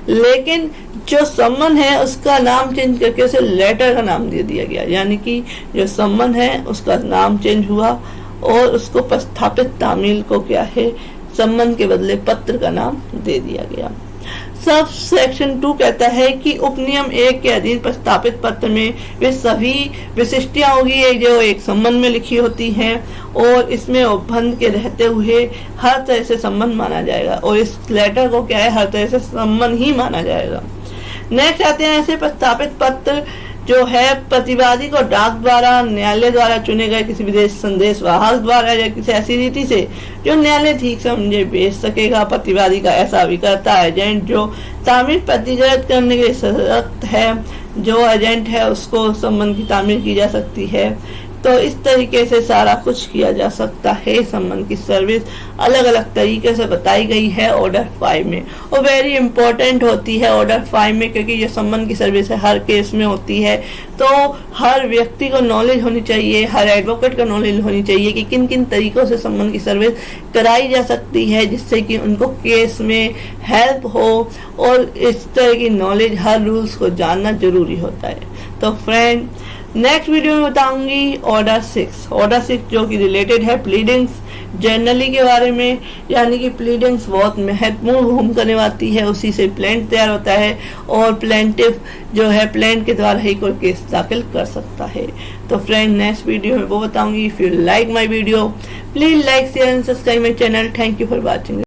लेकिन जो संबंध है उसका नाम चेंज करके उसे लेटर का नाम दे दिया गया, यानी कि जो संबंध है उसका नाम चेंज हुआ और उसको प्रस्थापित तामील को क्या है संबंध के बदले पत्र का नाम दे दिया गया। सब सेक्शन 2 कहता है कि उपनियम 1 के अधीन प्रस्तापित पत्र में वे सभी विशिष्टियां होगी जो एक संबंध में लिखी होती हैं और इसमें उपबंध के रहते हुए हर तरह से संबंध माना जाएगा और इस लेटर को क्या है हर तरह से संबंध ही माना जाएगा। नेक्स्ट आते हैं ऐसे प्रस्तापित पत्र जो है प्रतिवादी को डाक द्वारा, न्यायालय द्वारा चुने गए किसी विदेश संदेश वाहक द्वारा या किसी ऐसी रीति से जो न्यायालय ठीक समझे भेज सकेगा। प्रतिवादी का ऐसा अभिकर्ता एजेंट जो तामील प्रतिगत करने के लिए सशक्त है, जो एजेंट है उसको संबंध की तामील की जा सकती है। तो इस तरीके से सारा कुछ किया जा सकता है। सम्मन की सर्विस अलग अलग तरीके से बताई गई है ऑर्डर 5 में, और वेरी इंपॉर्टेंट होती है ऑर्डर 5 में, क्योंकि ये सम्मन की सर्विस है हर केस में होती है। तो हर व्यक्ति को नॉलेज होनी चाहिए, हर एडवोकेट को नॉलेज होनी चाहिए कि किन किन तरीकों से सम्मन की सर्विस कराई जा सकती है, जिससे कि उनको केस में हेल्प हो। और इस तरह की नॉलेज, हर रूल्स को जानना जरूरी होता है। तो फ्रेंड, नेक्स्ट वीडियो में बताऊंगी ऑर्डर 6 जो कि रिलेटेड है प्लीडिंग्स जनरली के बारे में, यानी कि प्लीडिंग्स बहुत महत्वपूर्ण भूमिका निभाती है, उसी से प्लेंट तैयार होता है और प्लेंटिफ जो है प्लेंट के द्वारा ही कोई केस दाखिल कर सकता है। तो फ्रेंड, नेक्स्ट वीडियो में वो बताऊंगी। If you like my video please like share and subscribe my channel. Thank you for watching.